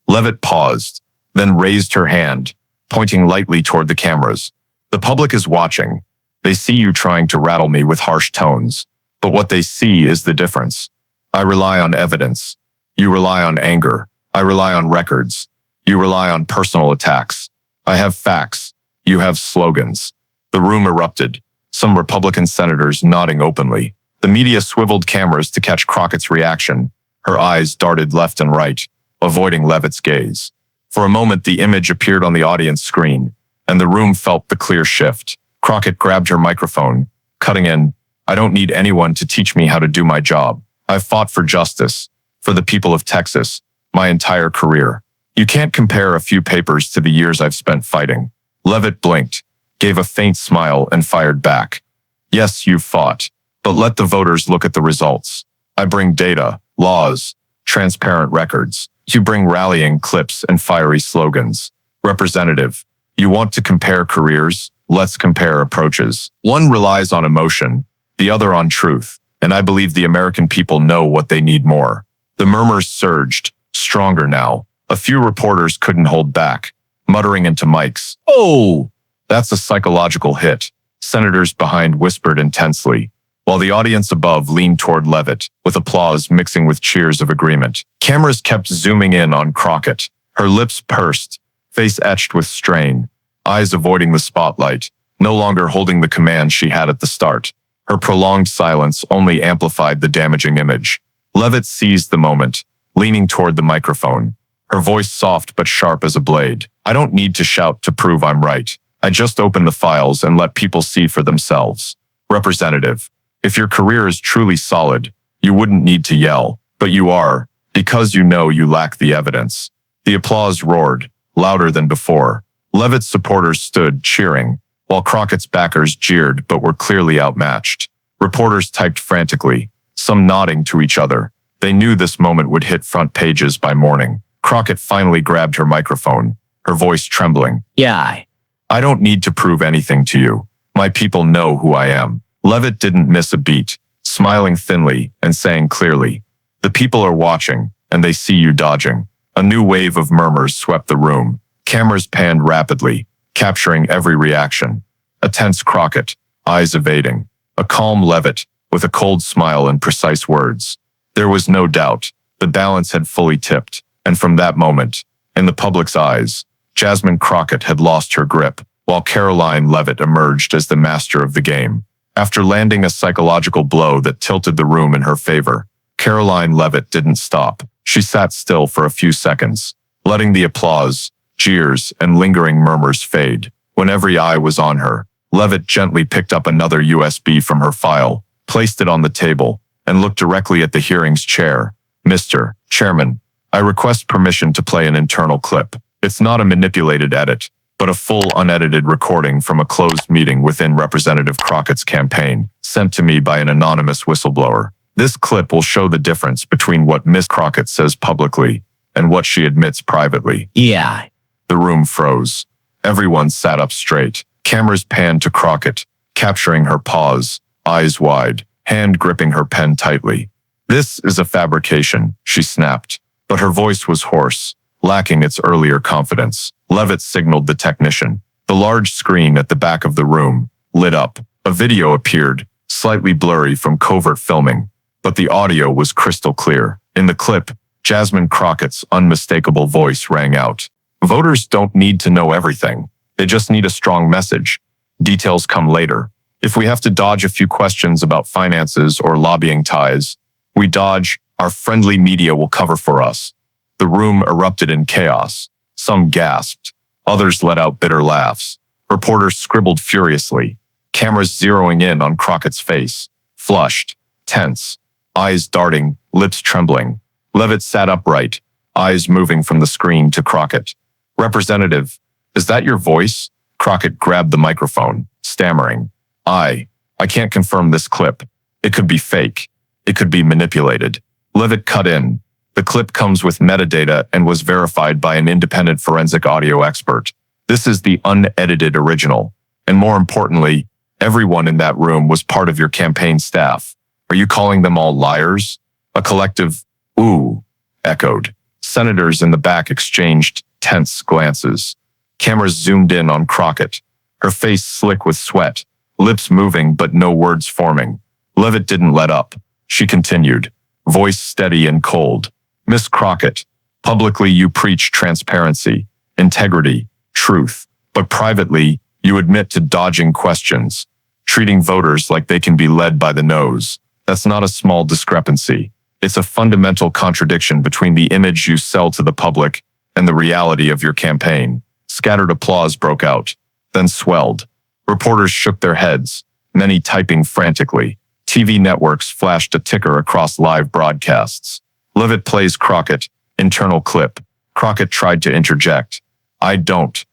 Leavitt paused, then raised her hand, pointing lightly toward the cameras. "The public is watching. They see you trying to rattle me with harsh tones. But what they see is the difference. I rely on evidence. You rely on anger. I rely on records. You rely on personal attacks. I have facts. You have slogans." The room erupted, some Republican senators nodding openly. The media swiveled cameras to catch Crockett's reaction. Her eyes darted left and right, avoiding Leavitt's gaze. For a moment, the image appeared on the audience screen, and the room felt the clear shift. Crockett grabbed her microphone, cutting in, "I don't need anyone to teach me how to do my job. I've fought for justice, for the people of Texas, my entire career. You can't compare a few papers to the years I've spent fighting." Leavitt blinked, gave a faint smile, and fired back. "Yes, you've fought, but let the voters look at the results. I bring data, laws, transparent records. You bring rallying clips and fiery slogans. Representative, you want to compare careers? Let's compare approaches. One relies on emotion, the other on truth, and I believe the American people know what they need more." The murmurs surged, stronger now. A few reporters couldn't hold back, muttering into mics, "Oh, that's a psychological hit." Senators behind whispered intensely, while the audience above leaned toward Leavitt, with applause mixing with cheers of agreement. Cameras kept zooming in on Crockett, her lips pursed, face etched with strain, eyes avoiding the spotlight, no longer holding the command she had at the start. Her prolonged silence only amplified the damaging image. Leavitt seized the moment, leaning toward the microphone, her voice soft but sharp as a blade. "I don't need to shout to prove I'm right. I just open the files and let people see for themselves. Representative, if your career is truly solid, you wouldn't need to yell, but you are, because you know you lack the evidence." The applause roared, louder than before. Leavitt's supporters stood, cheering, while Crockett's backers jeered but were clearly outmatched. Reporters typed frantically, some nodding to each other. They knew this moment would hit front pages by morning. Crockett finally grabbed her microphone, her voice trembling. "Yeah, I don't need to prove anything to you. My people know who I am." Leavitt didn't miss a beat, smiling thinly and saying clearly, "The people are watching, and they see you dodging." A new wave of murmurs swept the room. Cameras panned rapidly, capturing every reaction. A tense Crockett, eyes evading. A calm Leavitt, with a cold smile and precise words. There was no doubt, the balance had fully tipped, and from that moment, in the public's eyes, Jasmine Crockett had lost her grip, while Karoline Leavitt emerged as the master of the game. After landing a psychological blow that tilted the room in her favor, Karoline Leavitt didn't stop. She sat still for a few seconds, letting the applause, jeers, and lingering murmurs fade. When every eye was on her, Leavitt gently picked up another USB from her file, placed it on the table, and looked directly at the hearings chair. "Mr. Chairman, I request permission to play an internal clip. It's not a manipulated edit. but a full unedited recording from a closed meeting within Representative Crockett's campaign, sent to me by an anonymous whistleblower. This clip will show the difference between what Ms. Crockett says publicly and what she admits privately. Yeah. The room froze. Everyone sat up straight. Cameras panned to Crockett, capturing her pause, eyes wide, hand gripping her pen tightly. "This is a fabrication," she snapped, but her voice was hoarse, lacking its earlier confidence. Leavitt signaled the technician. The large screen at the back of the room lit up. A video appeared, slightly blurry from covert filming, but the audio was crystal clear. In the clip, Jasmine Crockett's unmistakable voice rang out. "Voters don't need to know everything. They just need a strong message. Details come later. If we have to dodge a few questions about finances or lobbying ties, we dodge. Our friendly media will cover for us." The room erupted in chaos. Some gasped. Others let out bitter laughs. Reporters scribbled furiously, cameras zeroing in on Crockett's face. Flushed, tense, eyes darting, lips trembling. Leavitt sat upright, eyes moving from the screen to Crockett. "Representative, is that your voice?" Crockett grabbed the microphone, stammering. I can't confirm this clip. It could be fake. It could be manipulated." Leavitt cut in. "The clip comes with metadata and was verified by an independent forensic audio expert. This is the unedited original. And more importantly, everyone in that room was part of your campaign staff. Are you calling them all liars?" A collective, "Ooh," echoed. Senators in the back exchanged tense glances. Cameras zoomed in on Crockett, her face slick with sweat, lips moving but no words forming. Leavitt didn't let up. She continued, voice steady and cold. "Miss Crockett, publicly you preach transparency, integrity, truth, but privately you admit to dodging questions, treating voters like they can be led by the nose. That's not a small discrepancy. It's a fundamental contradiction between the image you sell to the public and the reality of your campaign." Scattered applause broke out, then swelled. Reporters shook their heads, many typing frantically. TV networks flashed a ticker across live broadcasts. Leavitt plays Crockett, internal clip. Crockett tried to interject. I don't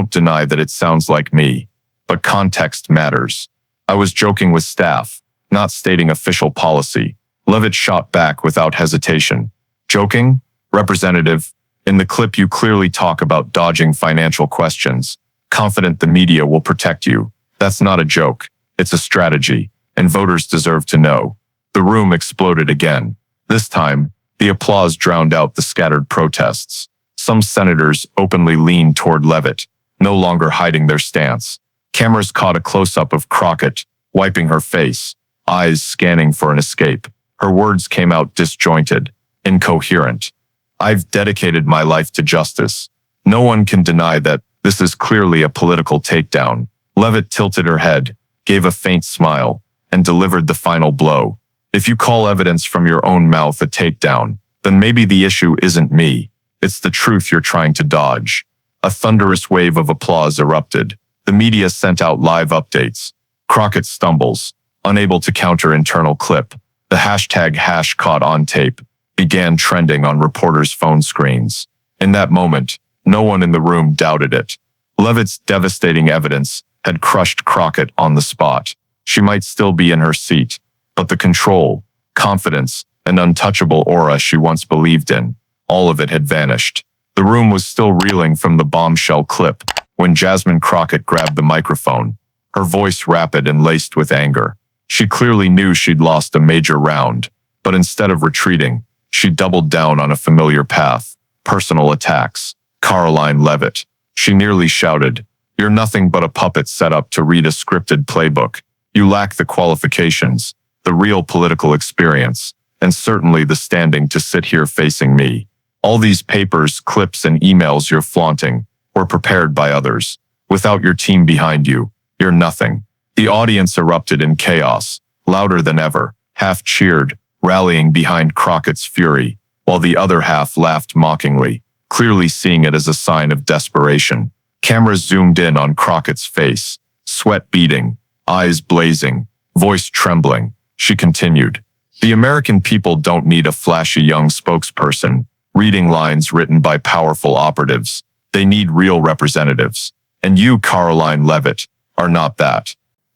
deny that it sounds like me, but context matters. I was joking with staff, not stating official policy." Leavitt shot back without hesitation. "Joking? Representative, in the clip you clearly talk about dodging financial questions, confident the media will protect you. That's not a joke. It's a strategy, and voters deserve to know." The room exploded again. This time, the applause drowned out the scattered protests. Some senators openly leaned toward Leavitt, no longer hiding their stance. Cameras caught a close-up of Crockett, wiping her face, eyes scanning for an escape. Her words came out disjointed, incoherent. "I've dedicated my life to justice. No one can deny that. This is clearly a political takedown." Leavitt tilted her head, gave a faint smile, and delivered the final blow. "If you call evidence from your own mouth a takedown, then maybe the issue isn't me. It's the truth you're trying to dodge." A thunderous wave of applause erupted. The media sent out live updates. Crockett stumbles, unable to counter internal clip. The hashtag #caught on tape began trending on reporters' phone screens. In that moment, no one in the room doubted it. Leavitt's devastating evidence had crushed Crockett on the spot. She might still be in her seat, but the control, confidence, and untouchable aura she once believed in, all of it had vanished. The room was still reeling from the bombshell clip when Jasmine Crockett grabbed the microphone, her voice rapid and laced with anger. She clearly knew she'd lost a major round, but instead of retreating, she doubled down on a familiar path: personal attacks. "Karoline Leavitt," she nearly shouted, "you're nothing but a puppet set up to read a scripted playbook. You lack the qualifications, the real political experience, and certainly the standing to sit here facing me. All these papers, clips, and emails you're flaunting were prepared by others. Without your team behind you, you're nothing." The audience erupted in chaos, louder than ever, half cheered, rallying behind Crockett's fury, while the other half laughed mockingly, clearly seeing it as a sign of desperation. Cameras zoomed in on Crockett's face, sweat beading, eyes blazing, voice trembling. She continued, "The American people don't need a flashy young spokesperson reading lines written by powerful operatives. They need real representatives. And you, Karoline Leavitt, are not that.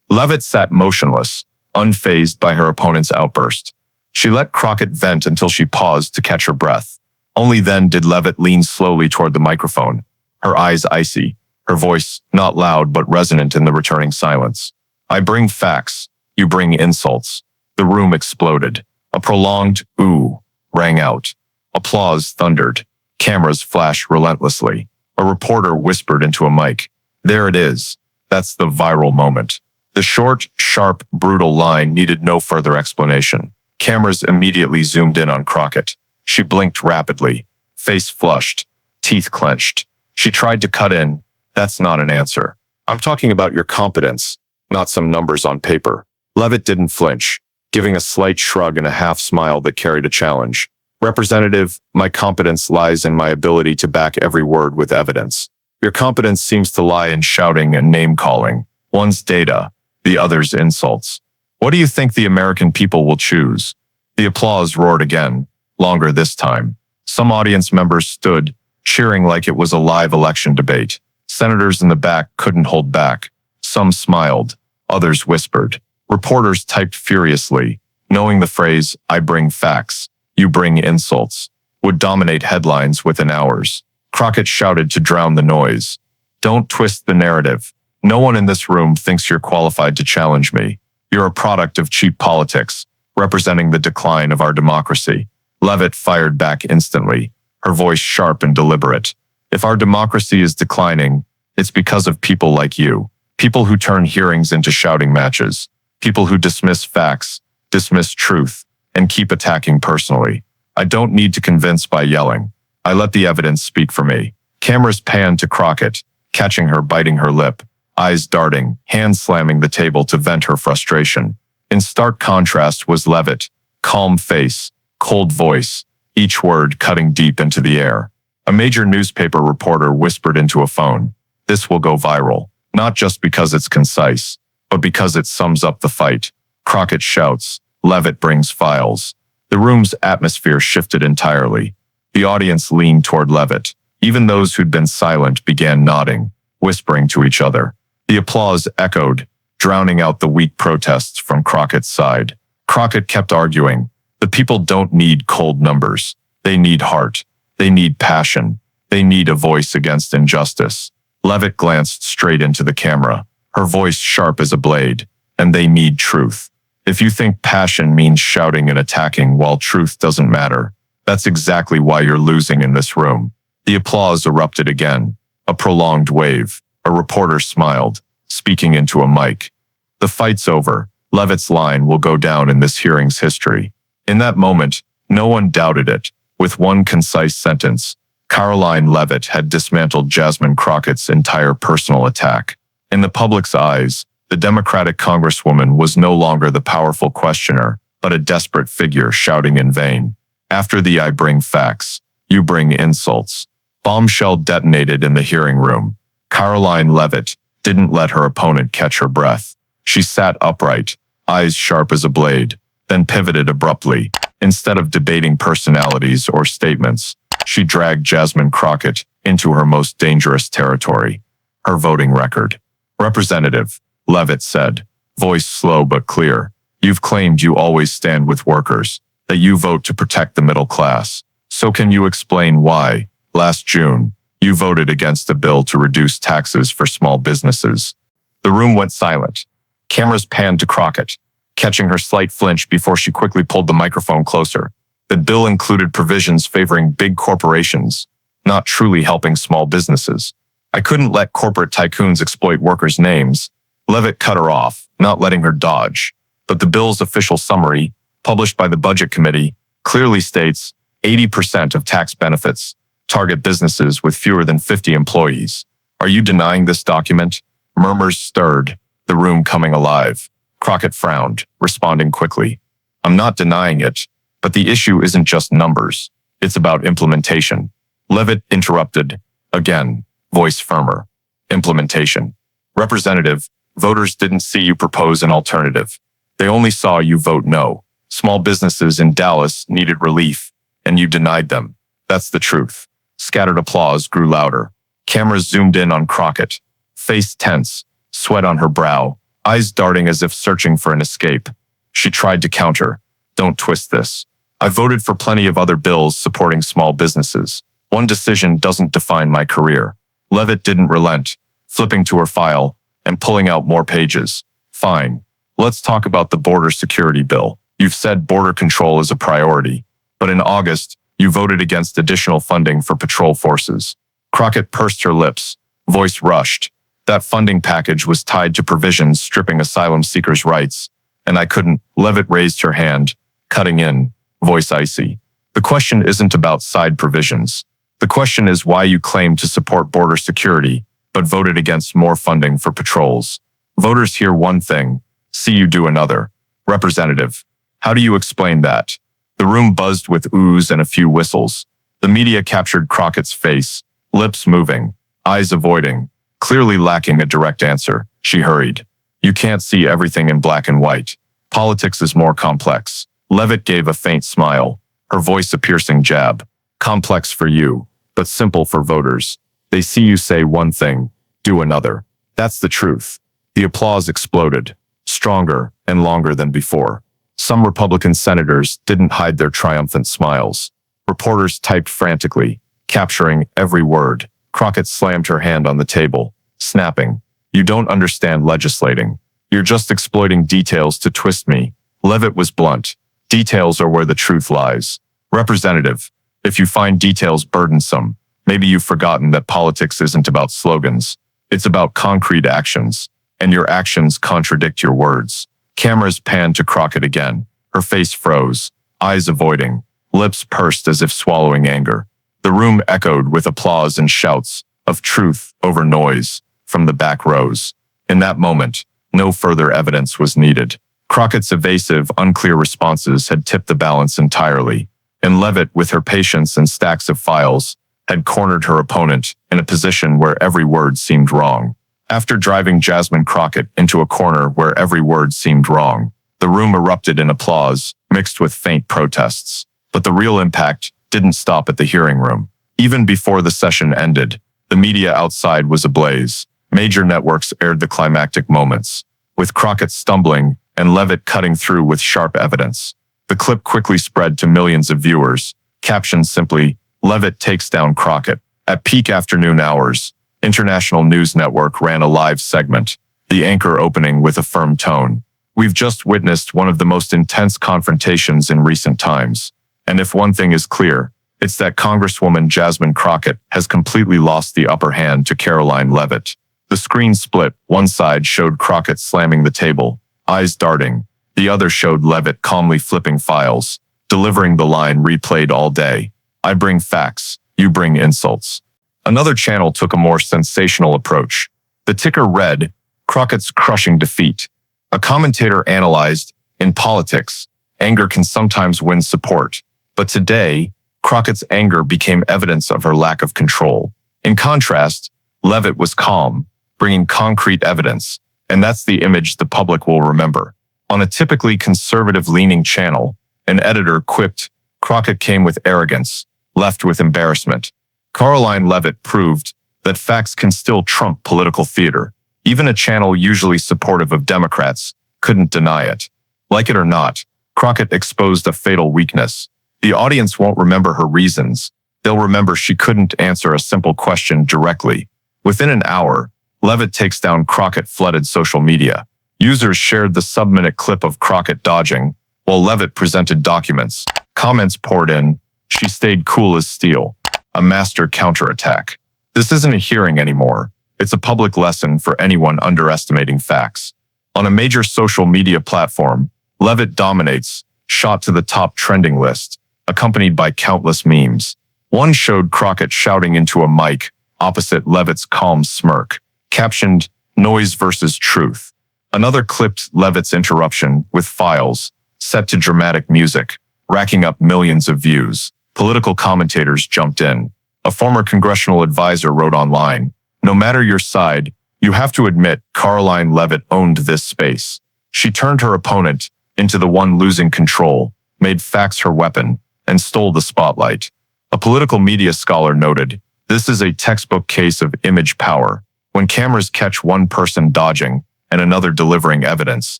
Leavitt sat motionless, unfazed by her opponent's outburst. She let Crockett vent until she paused to catch her breath. Only then did Leavitt lean slowly toward the microphone, her eyes icy, her voice not loud but resonant in the returning silence. I bring facts, you bring insults. The room exploded. A prolonged ooh rang out. Applause thundered. Cameras flashed relentlessly. A reporter whispered into a mic. There it is. That's the viral moment. The short, sharp, brutal line needed no further explanation. Cameras immediately zoomed in on Crockett. She blinked rapidly, face flushed, teeth clenched. She tried to cut in. That's not an answer. I'm talking about your competence, not some numbers on paper. Leavitt didn't flinch, giving a slight shrug and a half smile that carried a challenge. Representative, my competence lies in my ability to back every word with evidence. Your competence seems to lie in shouting and name-calling. One's data, the other's insults. What do you think the American people will choose? The applause roared again, longer this time. Some audience members stood, cheering like it was a live election debate. Senators in the back couldn't hold back. Some smiled, others whispered. Reporters typed furiously, knowing the phrase, I bring facts, you bring insults, would dominate headlines within hours. Crockett shouted to drown the noise. Don't twist the narrative. No one in this room thinks you're qualified to challenge me. You're a product of cheap politics, representing the decline of our democracy. Leavitt fired back instantly, her voice sharp and deliberate. If our democracy is declining, it's because of people like you. People who turn hearings into shouting matches. People who dismiss facts, dismiss truth, and keep attacking personally. I don't need to convince by yelling. I let the evidence speak for me. Cameras panned to Crockett, catching her biting her lip, eyes darting, hands slamming the table to vent her frustration. In stark contrast was Leavitt, calm face, cold voice, each word cutting deep into the air. A major newspaper reporter whispered into a phone, "This will go viral, not just because it's concise, but because it sums up the fight." Crockett shouts, Leavitt brings files. The room's atmosphere shifted entirely. The audience leaned toward Leavitt. Even those who'd been silent began nodding, whispering to each other. The applause echoed, drowning out the weak protests from Crockett's side. Crockett kept arguing. The people don't need cold numbers. They need heart. They need passion. They need a voice against injustice. Leavitt glanced straight into the camera, her voice sharp as a blade. And they need truth. If you think passion means shouting and attacking while truth doesn't matter, that's exactly why you're losing in this room. The applause erupted again, a prolonged wave. A reporter smiled, speaking into a mic. The fight's over. Leavitt's line will go down in this hearing's history. In that moment, no one doubted it. With one concise sentence, Karoline Leavitt had dismantled Jasmine Crockett's entire personal attack. In the public's eyes, the Democratic Congresswoman was no longer the powerful questioner, but a desperate figure shouting in vain. After the I bring facts, you bring insults. Bombshell detonated in the hearing room. Karoline Leavitt didn't let her opponent catch her breath. She sat upright, eyes sharp as a blade, then pivoted abruptly. Instead of debating personalities or statements, she dragged Jasmine Crockett into her most dangerous territory, her voting record. Representative, Leavitt said, voice slow but clear, you've claimed you always stand with workers, that you vote to protect the middle class. So can you explain why, last June, you voted against a bill to reduce taxes for small businesses? The room went silent. Cameras panned to Crockett, catching her slight flinch before she quickly pulled the microphone closer. The bill included provisions favoring big corporations, not truly helping small businesses. I couldn't let corporate tycoons exploit workers' names. Leavitt cut her off, not letting her dodge. But the bill's official summary, published by the Budget Committee, clearly states 80% of tax benefits target businesses with fewer than 50 employees. Are you denying this document? Murmurs stirred, the room coming alive. Crockett frowned, responding quickly. I'm not denying it, but the issue isn't just numbers. It's about implementation. Leavitt interrupted, again, voice firmer. Implementation. Representative, voters didn't see you propose an alternative. They only saw you vote no. Small businesses in Dallas needed relief, and you denied them. That's the truth. Scattered applause grew louder. Cameras zoomed in on Crockett, face tense, sweat on her brow, eyes darting as if searching for an escape. She tried to counter. Don't twist this. I voted for plenty of other bills supporting small businesses. One decision doesn't define my career. Leavitt didn't relent, flipping to her file and pulling out more pages. Fine. Let's talk about the border security bill. You've said border control is a priority, but in August, you voted against additional funding for patrol forces. Crockett pursed her lips, voice rushed. That funding package was tied to provisions stripping asylum seekers' rights, and I couldn't. Leavitt raised her hand, cutting in, voice icy. The question isn't about side provisions. The question is why you claim to support border security, but voted against more funding for patrols. Voters hear one thing, see you do another. Representative, how do you explain that? The room buzzed with oohs and a few whistles. The media captured Crockett's face, lips moving, eyes avoiding, clearly lacking a direct answer. She hurried. You can't see everything in black and white. Politics is more complex. Leavitt gave a faint smile, her voice a piercing jab. Complex for you, but simple for voters. They see you say one thing, do another. That's the truth. The applause exploded, stronger and longer than before. Some Republican senators didn't hide their triumphant smiles. Reporters typed frantically, capturing every word. Crockett slammed her hand on the table, snapping. You don't understand legislating. You're just exploiting details to twist me. Leavitt was blunt. Details are where the truth lies. Representative, if you find details burdensome, maybe you've forgotten that politics isn't about slogans. It's about concrete actions, and your actions contradict your words. Cameras panned to Crockett again. Her face froze, eyes avoiding, lips pursed as if swallowing anger. The room echoed with applause and shouts of truth over noise from the back rows. In that moment, no further evidence was needed. Crockett's evasive, unclear responses had tipped the balance entirely, and Leavitt, with her patience and stacks of files, had cornered her opponent in a position where every word seemed wrong. After driving Jasmine Crockett into a corner where every word seemed wrong, the room erupted in applause, mixed with faint protests. But the real impact didn't stop at the hearing room. Even before the session ended, the media outside was ablaze. Major networks aired the climactic moments, with Crockett stumbling and Leavitt cutting through with sharp evidence. The clip quickly spread to millions of viewers, captioned simply, Leavitt takes down Crockett. At peak afternoon hours, International News Network ran a live segment, the anchor opening with a firm tone. We've just witnessed one of the most intense confrontations in recent times. And if one thing is clear, it's that Congresswoman Jasmine Crockett has completely lost the upper hand to Karoline Leavitt. The screen split. One side showed Crockett slamming the table, eyes darting. The other showed Leavitt calmly flipping files, delivering the line replayed all day. I bring facts, you bring insults. Another channel took a more sensational approach. The ticker read, Crockett's crushing defeat. A commentator analyzed, in politics, anger can sometimes win support. But today, Crockett's anger became evidence of her lack of control. In contrast, Leavitt was calm, bringing concrete evidence, and that's the image the public will remember. On a typically conservative-leaning channel, an editor quipped, Crockett came with arrogance, left with embarrassment. Karoline Leavitt proved that facts can still trump political theater. Even a channel usually supportive of Democrats couldn't deny it. Like it or not, Crockett exposed a fatal weakness. The audience won't remember her reasons. They'll remember she couldn't answer a simple question directly. Within an hour, Leavitt takes down Crockett flooded social media. Users shared the sub-minute clip of Crockett dodging, while Leavitt presented documents. Comments poured in. She stayed cool as steel. A master counterattack. This isn't a hearing anymore. It's a public lesson for anyone underestimating facts. On a major social media platform, Leavitt dominates, shot to the top trending list, accompanied by countless memes. One showed Crockett shouting into a mic opposite Leavitt's calm smirk, captioned, Noise versus Truth. Another clipped Leavitt's interruption with files, set to dramatic music, racking up millions of views. Political commentators jumped in. A former congressional advisor wrote online, no matter your side, you have to admit Karoline Leavitt owned this space. She turned her opponent into the one losing control, made facts her weapon, and stole the spotlight. A political media scholar noted, This is a textbook case of image power. When cameras catch one person dodging and another delivering evidence,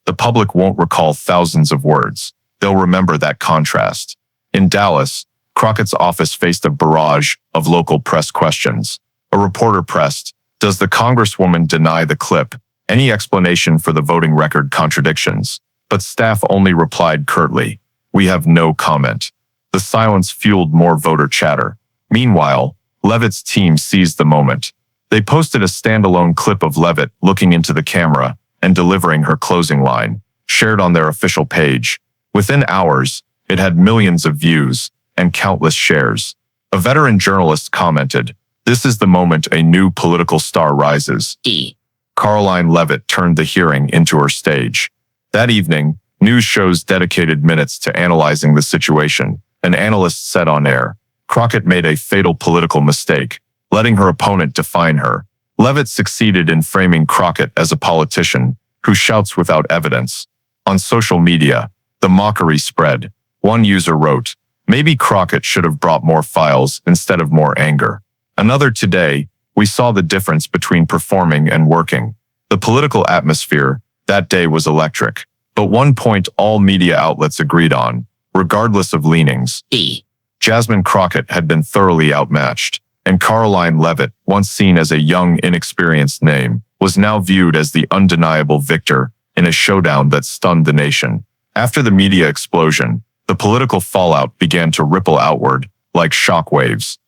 the public won't recall thousands of words. They'll remember that contrast. In Dallas, Crockett's office faced a barrage of local press questions. A reporter pressed, "Does the Congresswoman deny the clip? Any explanation for the voting record contradictions?" But staff only replied curtly, "We have no comment." The silence fueled more voter chatter. Meanwhile, Leavitt's team seized the moment. They posted a standalone clip of Leavitt looking into the camera and delivering her closing line, shared on their official page. Within hours, it had millions of views and countless shares. A veteran journalist commented, "This is the moment a new political star rises." Karoline Leavitt turned the hearing into her stage. That evening, news shows dedicated minutes to analyzing the situation. An analyst said on air, "Crockett made a fatal political mistake, letting her opponent define her." Leavitt succeeded in framing Crockett as a politician who shouts without evidence. On social media, the mockery spread. One user wrote, "Maybe Crockett should have brought more files instead of more anger." Another, "Today, we saw the difference between performing and working." The political atmosphere that day was electric. But one point all media outlets agreed on, regardless of leanings. Jasmine Crockett had been thoroughly outmatched, and Karoline Leavitt, once seen as a young, inexperienced name, was now viewed as the undeniable victor in a showdown that stunned the nation. After the media explosion, the political fallout began to ripple outward like shockwaves.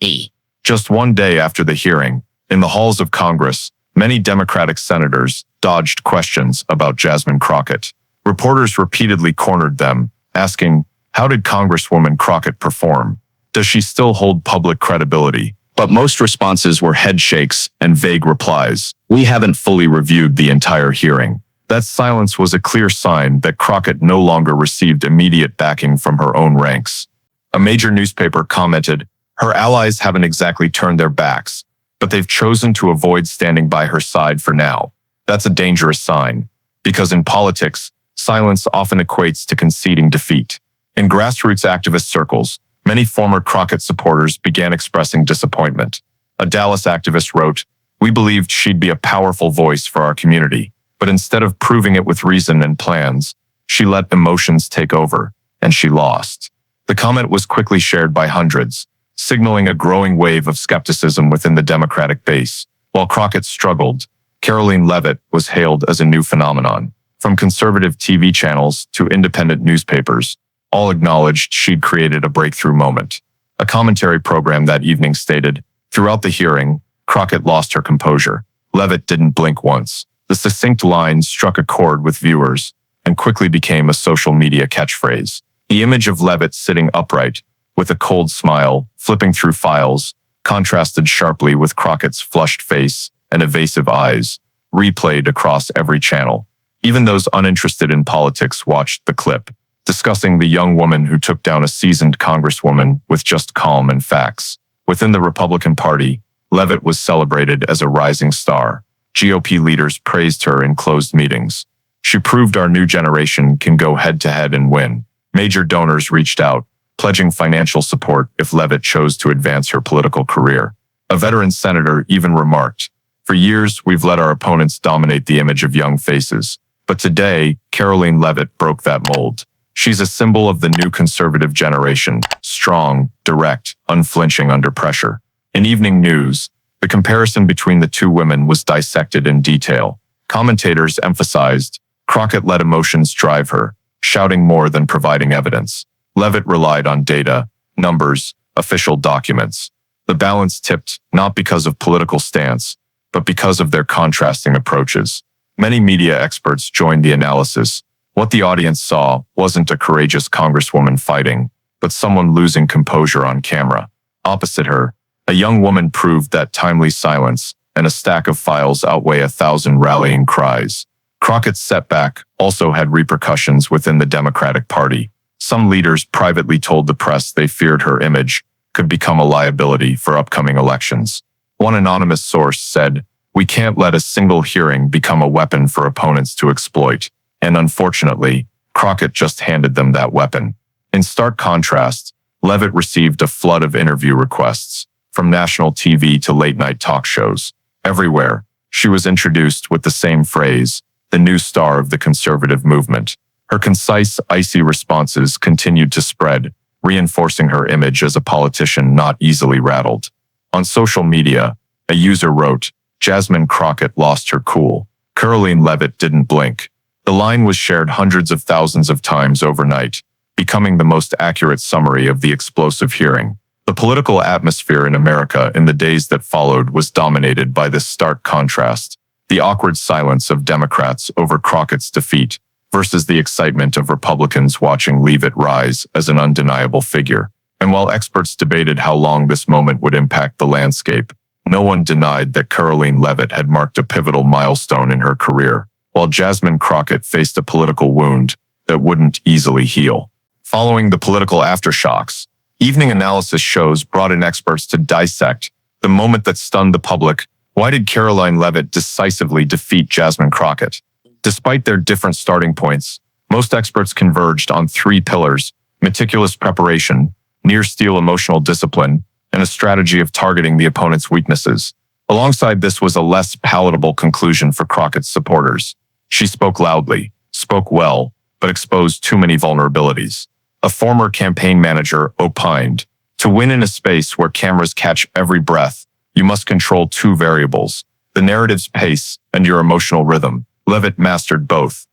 Just one day after the hearing, in the halls of Congress, many Democratic senators dodged questions about Jasmine Crockett. Reporters repeatedly cornered them, asking, "How did Congresswoman Crockett perform? Does she still hold public credibility?" But most responses were headshakes and vague replies. "We haven't fully reviewed the entire hearing." That silence was a clear sign that Crockett no longer received immediate backing from her own ranks. A major newspaper commented, "Her allies haven't exactly turned their backs, but they've chosen to avoid standing by her side for now." That's a dangerous sign, because in politics, silence often equates to conceding defeat. In grassroots activist circles, many former Crockett supporters began expressing disappointment. A Dallas activist wrote, "We believed she'd be a powerful voice for our community, but instead of proving it with reason and plans, she let emotions take over, and she lost." The comment was quickly shared by hundreds, signaling a growing wave of skepticism within the Democratic base. While Crockett struggled, Karoline Leavitt was hailed as a new phenomenon. From conservative TV channels to independent newspapers, all acknowledged she'd created a breakthrough moment. A commentary program that evening stated, "Throughout the hearing, Crockett lost her composure. Leavitt didn't blink once." The succinct line struck a chord with viewers and quickly became a social media catchphrase. The image of Leavitt sitting upright, with a cold smile, flipping through files, contrasted sharply with Crockett's flushed face and evasive eyes, replayed across every channel. Even those uninterested in politics watched the clip, discussing the young woman who took down a seasoned congresswoman with just calm and facts. Within the Republican Party, Leavitt was celebrated as a rising star. GOP leaders praised her in closed meetings. She proved our new generation can go head-to-head and win. Major donors reached out, pledging financial support if Leavitt chose to advance her political career. A veteran senator even remarked, "For years, we've let our opponents dominate the image of young faces. But today, Karoline Leavitt broke that mold. She's a symbol of the new conservative generation, strong, direct, unflinching under pressure." In evening news, the comparison between the two women was dissected in detail. Commentators emphasized, Crockett let emotions drive her, shouting more than providing evidence. Leavitt relied on data, numbers, official documents. The balance tipped not because of political stance, but because of their contrasting approaches. Many media experts joined the analysis. What the audience saw wasn't a courageous congresswoman fighting, but someone losing composure on camera. Opposite her, a young woman proved that timely silence and a stack of files outweigh 1,000 rallying cries. Crockett's setback also had repercussions within the Democratic Party. Some leaders privately told the press they feared her image could become a liability for upcoming elections. One anonymous source said, "We can't let a single hearing become a weapon for opponents to exploit." And unfortunately, Crockett just handed them that weapon. In stark contrast, Leavitt received a flood of interview requests. from national TV to late-night talk shows. Everywhere, she was introduced with the same phrase, the new star of the conservative movement. Her concise, icy responses continued to spread, reinforcing her image as a politician not easily rattled. On social media, a user wrote, "Jasmine Crockett lost her cool. Karoline Leavitt didn't blink." The line was shared hundreds of thousands of times overnight, becoming the most accurate summary of the explosive hearing. The political atmosphere in America in the days that followed was dominated by this stark contrast: the awkward silence of Democrats over Crockett's defeat versus the excitement of Republicans watching Leavitt rise as an undeniable figure. And while experts debated how long this moment would impact the landscape, no one denied that Karoline Leavitt had marked a pivotal milestone in her career, while Jasmine Crockett faced a political wound that wouldn't easily heal. Following the political aftershocks, evening analysis shows brought in experts to dissect the moment that stunned the public. Why did Karoline Leavitt decisively defeat Jasmine Crockett? Despite their different starting points, most experts converged on three pillars: meticulous preparation, near-steal emotional discipline, and a strategy of targeting the opponent's weaknesses. Alongside this was a less palatable conclusion for Crockett's supporters. She spoke loudly, spoke well, but exposed too many vulnerabilities. A former campaign manager opined, "To win in a space where cameras catch every breath, you must control two variables: the narrative's pace and your emotional rhythm." Leavitt mastered both.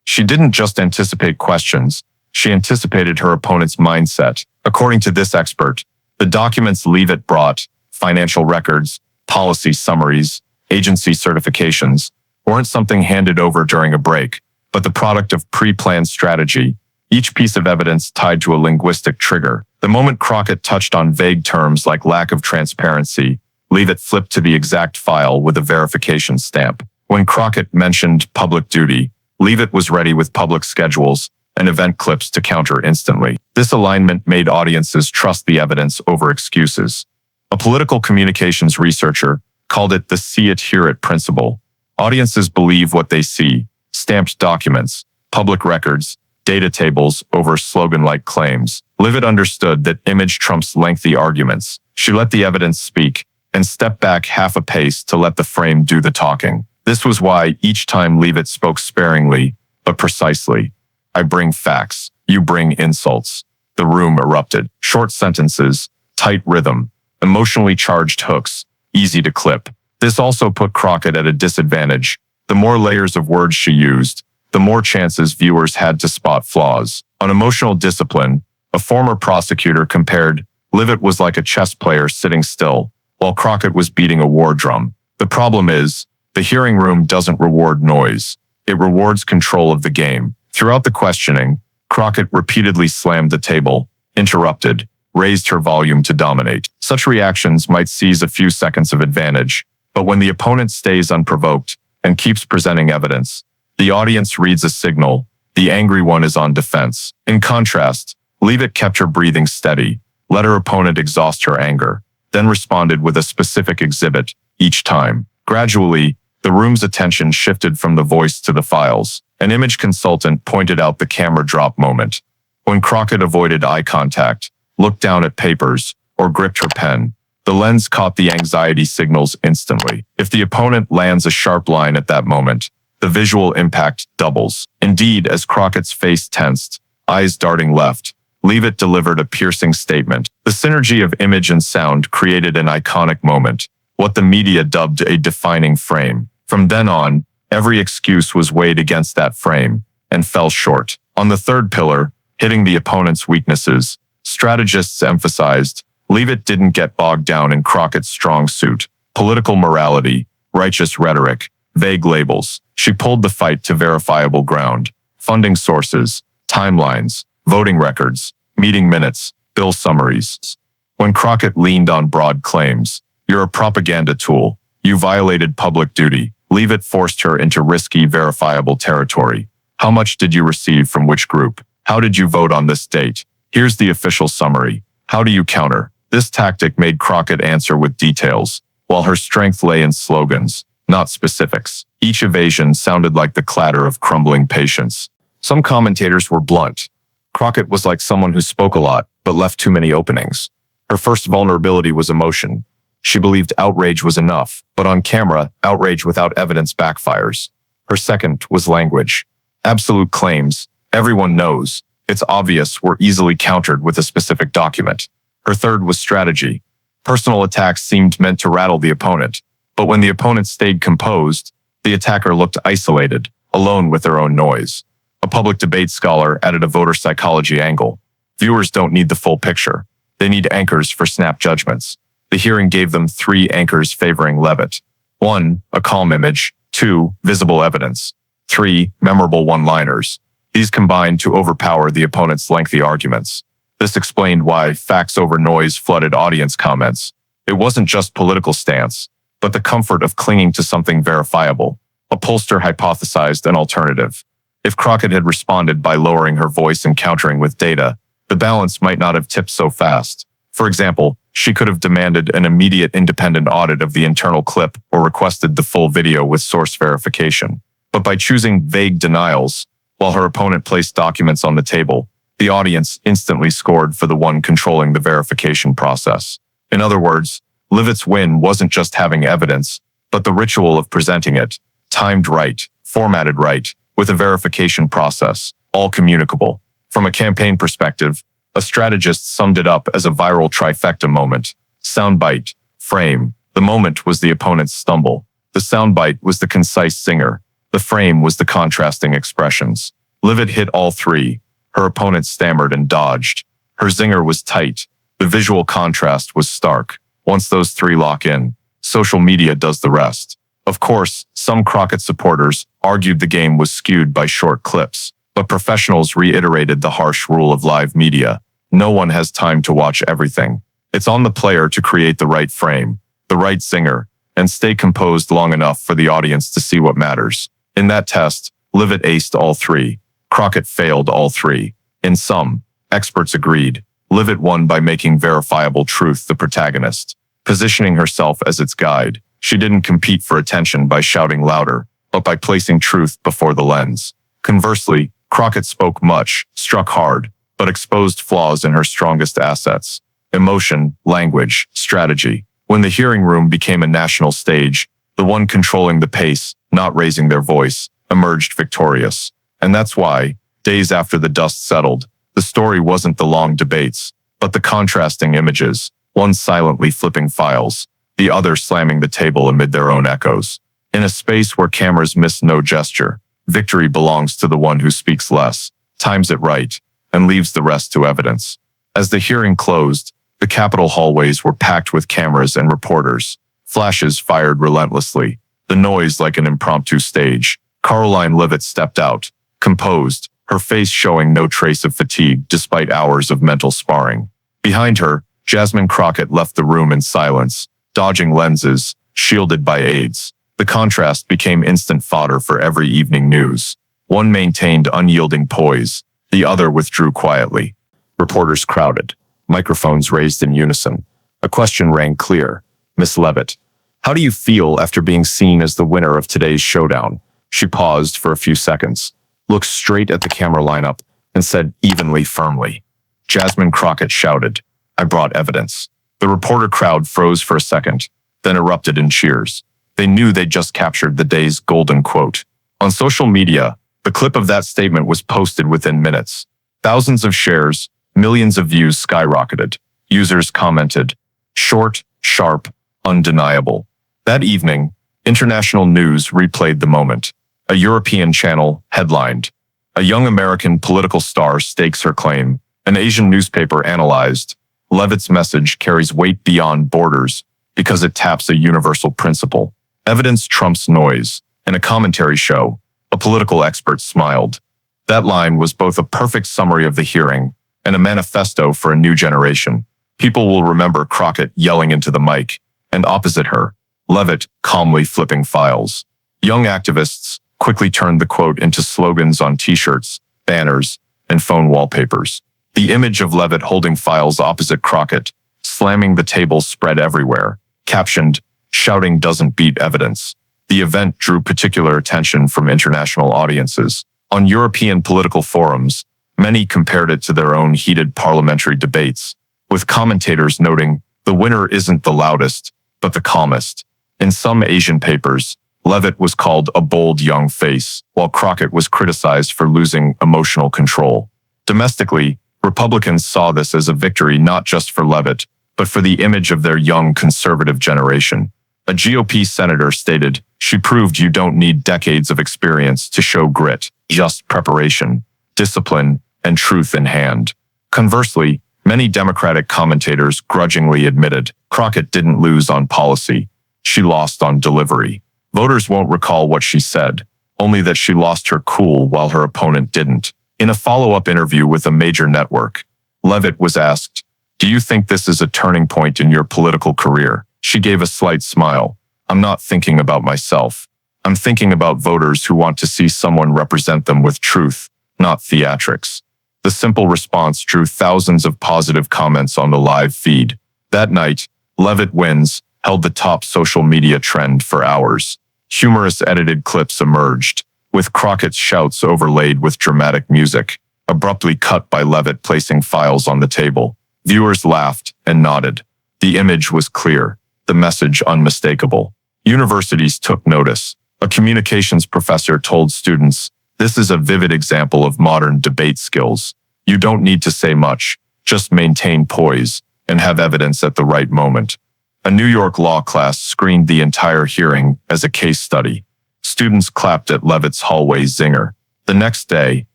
She didn't just anticipate questions, she anticipated her opponent's mindset. According to this expert, the documents Leavitt brought, financial records, policy summaries, agency certifications, weren't something handed over during a break, but the product of pre-planned strategy, each piece of evidence tied to a linguistic trigger. The moment Crockett touched on vague terms like lack of transparency, Leavitt flipped to the exact file with a verification stamp. When Crockett mentioned public duty, Leavitt was ready with public schedules and event clips to counter instantly. This alignment made audiences trust the evidence over excuses. A political communications researcher called it the see it, hear it principle. Audiences believe what they see: stamped documents, public records, data tables over slogan-like claims. Leavitt understood that image trumps lengthy arguments. She let the evidence speak and stepped back half a pace to let the frame do the talking. This was why each time Leavitt spoke sparingly, but precisely. "I bring facts, you bring insults." The room erupted. Short sentences, tight rhythm, emotionally charged hooks, easy to clip. This also put Crockett at a disadvantage. The more layers of words she used, the more chances viewers had to spot flaws. On emotional discipline, a former prosecutor compared, Leavitt was like a chess player sitting still, while Crockett was beating a war drum. The problem is, the hearing room doesn't reward noise. It rewards control of the game. Throughout the questioning, Crockett repeatedly slammed the table, interrupted, raised her volume to dominate. Such reactions might seize a few seconds of advantage, but when the opponent stays unprovoked and keeps presenting evidence, the audience reads a signal: the angry one is on defense. In contrast, Leavitt kept her breathing steady, let her opponent exhaust her anger, then responded with a specific exhibit each time. Gradually, the room's attention shifted from the voice to the files. An image consultant pointed out the camera drop moment. When Crockett avoided eye contact, looked down at papers, or gripped her pen, the lens caught the anxiety signals instantly. If the opponent lands a sharp line at that moment, the visual impact doubles. Indeed, as Crockett's face tensed, eyes darting left, Leavitt delivered a piercing statement. The synergy of image and sound created an iconic moment, what the media dubbed a defining frame. From then on, every excuse was weighed against that frame and fell short. On the third pillar, hitting the opponent's weaknesses, strategists emphasized, Leavitt didn't get bogged down in Crockett's strong suit: political morality, righteous rhetoric, vague labels. She pulled the fight to verifiable ground: funding sources, timelines, voting records, meeting minutes, bill summaries. When Crockett leaned on broad claims, "You're a propaganda tool, you violated public duty," Leavitt forced her into risky, verifiable territory. "How much did you receive from which group? How did you vote on this date? Here's the official summary. How do you counter?" This tactic made Crockett answer with details, while her strength lay in slogans, not specifics. Each evasion sounded like the clatter of crumbling patience. Some commentators were blunt. Crockett was like someone who spoke a lot, but left too many openings. Her first vulnerability was emotion. She believed outrage was enough, but on camera, outrage without evidence backfires. Her second was language. Absolute claims, everyone knows, it's obvious, were easily countered with a specific document. Her third was strategy. Personal attacks seemed meant to rattle the opponent, but when the opponent stayed composed, the attacker looked isolated, alone with their own noise. A public debate scholar added a voter psychology angle. Viewers don't need the full picture. They need anchors for snap judgments. The hearing gave them 3 anchors favoring Leavitt. 1. A calm image. 2. Visible evidence. 3. Memorable one-liners. These combined to overpower the opponent's lengthy arguments. This explained why facts over noise flooded audience comments. It wasn't just political stance, but the comfort of clinging to something verifiable. A pollster hypothesized an alternative. If Crockett had responded by lowering her voice and countering with data, the balance might not have tipped so fast. For example, she could have demanded an immediate independent audit of the internal clip or requested the full video with source verification. But by choosing vague denials, while her opponent placed documents on the table, the audience instantly scored for the one controlling the verification process. In other words, Leavitt's win wasn't just having evidence, but the ritual of presenting it, timed right, formatted right, with a verification process, all communicable. From a campaign perspective, a strategist summed it up as a viral trifecta moment. Soundbite, frame. The moment was the opponent's stumble. The soundbite was the concise singer. The frame was the contrasting expressions. Leavitt hit all 3. Her opponent stammered and dodged. Her zinger was tight. The visual contrast was stark. Once those 3 lock in, social media does the rest. Of course, some Crockett supporters argued the game was skewed by short clips, but professionals reiterated the harsh rule of live media. No one has time to watch everything. It's on the player to create the right frame, the right zinger, and stay composed long enough for the audience to see what matters. In that test, Leavitt aced all 3. Crockett failed all 3. In sum, experts agreed. Leavitt won by making verifiable truth the protagonist, positioning herself as its guide. She didn't compete for attention by shouting louder, but by placing truth before the lens. Conversely, Crockett spoke much, struck hard, but exposed flaws in her strongest assets: emotion, language, strategy. When the hearing room became a national stage, the one controlling the pace, not raising their voice, emerged victorious. And that's why, days after the dust settled, the story wasn't the long debates, but the contrasting images, one silently flipping files, the other slamming the table amid their own echoes. In a space where cameras miss no gesture, victory belongs to the one who speaks less, times it right, and leaves the rest to evidence. As the hearing closed, the Capitol hallways were packed with cameras and reporters. Flashes fired relentlessly, the noise like an impromptu stage. Karoline Leavitt stepped out, composed, her face showing no trace of fatigue despite hours of mental sparring. Behind her, Jasmine Crockett left the room in silence, dodging lenses, shielded by aides. The contrast became instant fodder for every evening news. One maintained unyielding poise, the other withdrew quietly. Reporters crowded, microphones raised in unison. A question rang clear. "Miss Leavitt, how do you feel after being seen as the winner of today's showdown?" She paused for a few seconds, looked straight at the camera lineup, and said evenly firmly. Jasmine Crockett shouted, "I brought evidence." The reporter crowd froze for a second, then erupted in cheers. They knew they'd just captured the day's golden quote. On social media, the clip of that statement was posted within minutes. Thousands of shares, millions of views skyrocketed. Users commented, "Short, sharp, undeniable." That evening, international news replayed the moment. A European channel headlined, "A young American political star stakes her claim." An Asian newspaper analyzed, "Leavitt's message carries weight beyond borders because it taps a universal principle. Evidence trumps noise." In a commentary show, a political expert smiled. That line was both a perfect summary of the hearing and a manifesto for a new generation. People will remember Crockett yelling into the mic, and opposite her, Leavitt calmly flipping files. Young activists quickly turned the quote into slogans on t-shirts, banners, and phone wallpapers. The image of Leavitt holding files opposite Crockett, slamming the table, spread everywhere, captioned, "Shouting doesn't beat evidence." The event drew particular attention from international audiences. On European political forums, many compared it to their own heated parliamentary debates. with commentators noting the winner isn't the loudest, but the calmest. In some Asian papers, Leavitt was called a bold young face, while Crockett was criticized for losing emotional control. Domestically, Republicans saw this as a victory not just for Leavitt, but for the image of their young conservative generation. A GOP senator stated, "She proved you don't need decades of experience to show grit, just preparation, discipline, and truth in hand." Conversely, many Democratic commentators grudgingly admitted Crockett didn't lose on policy. She lost on delivery. Voters won't recall what she said, only that she lost her cool while her opponent didn't. In a follow-up interview with a major network, Leavitt was asked, "Do you think this is a turning point in your political career?" She gave a slight smile. "I'm not thinking about myself. I'm thinking about voters who want to see someone represent them with truth, not theatrics." The simple response drew thousands of positive comments on the live feed. That night, Leavitt wins held the top social media trend for hours. Humorous edited clips emerged, with Crockett's shouts overlaid with dramatic music, abruptly cut by Leavitt placing files on the table. Viewers laughed and nodded. The image was clear, the message unmistakable. Universities took notice. A communications professor told students, "This is a vivid example of modern debate skills. You don't need to say much, just maintain poise and have evidence at the right moment." A New York law class screened the entire hearing as a case study. Students clapped at Leavitt's hallway zinger. The next day,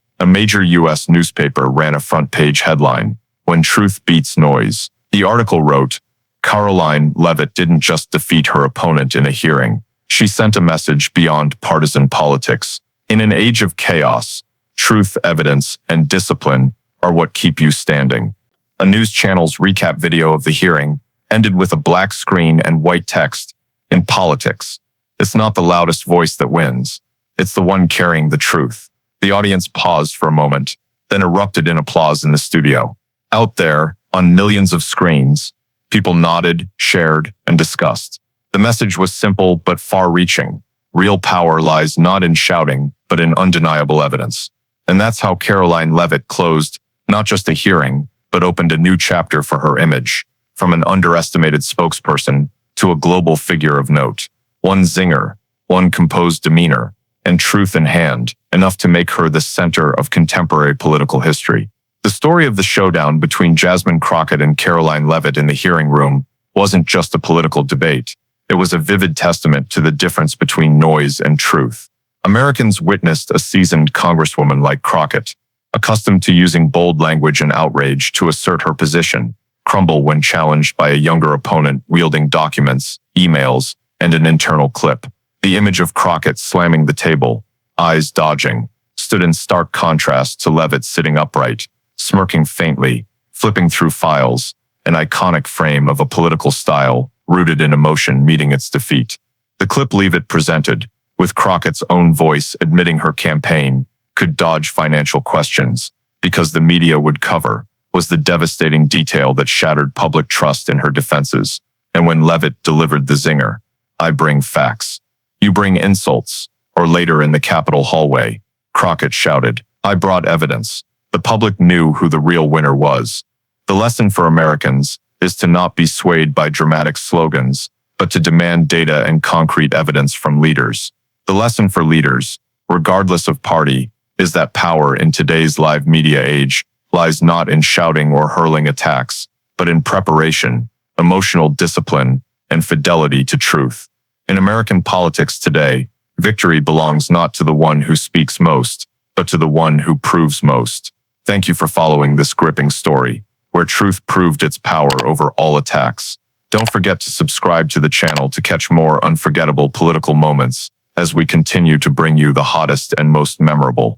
a major U.S. newspaper ran a front-page headline, "When Truth Beats Noise." The article wrote, "Karoline Leavitt didn't just defeat her opponent in a hearing. She sent a message beyond partisan politics. In an age of chaos, truth, evidence, and discipline are what keep you standing." A news channel's recap video of the hearing ended with a black screen and white text. "In politics, it's not the loudest voice that wins. It's the one carrying the truth." The audience paused for a moment, then erupted in applause in the studio. Out there, on millions of screens, people nodded, shared, and discussed. The message was simple but far-reaching. Real power lies not in shouting, but in undeniable evidence. And that's how Karoline Leavitt closed not just a hearing, but opened a new chapter for her image. From an underestimated spokesperson to a global figure of note. One zinger, one composed demeanor, and truth in hand, enough to make her the center of contemporary political history. The story of the showdown between Jasmine Crockett and Karoline Leavitt in the hearing room wasn't just a political debate. It was a vivid testament to the difference between noise and truth. Americans witnessed a seasoned congresswoman like Crockett, accustomed to using bold language and outrage to assert her position, crumble when challenged by a younger opponent wielding documents, emails, and an internal clip. The image of Crockett slamming the table, eyes dodging, stood in stark contrast to Leavitt sitting upright, smirking faintly, flipping through files, an iconic frame of a political style rooted in emotion meeting its defeat. The clip Leavitt presented, with Crockett's own voice admitting her campaign could dodge financial questions because the media would cover, was the devastating detail that shattered public trust in her defenses. And when Leavitt delivered the zinger, "I bring facts. You bring insults," or later in the Capitol hallway, Crockett shouted, "I brought evidence." The public knew who the real winner was. The lesson for Americans is to not be swayed by dramatic slogans, but to demand data and concrete evidence from leaders. The lesson for leaders, regardless of party, is that power in today's live media age lies not in shouting or hurling attacks, but in preparation, emotional discipline, and fidelity to truth. In American politics today, victory belongs not to the one who speaks most, but to the one who proves most. Thank you for following this gripping story, where truth proved its power over all attacks. Don't forget to subscribe to the channel to catch more unforgettable political moments as we continue to bring you the hottest and most memorable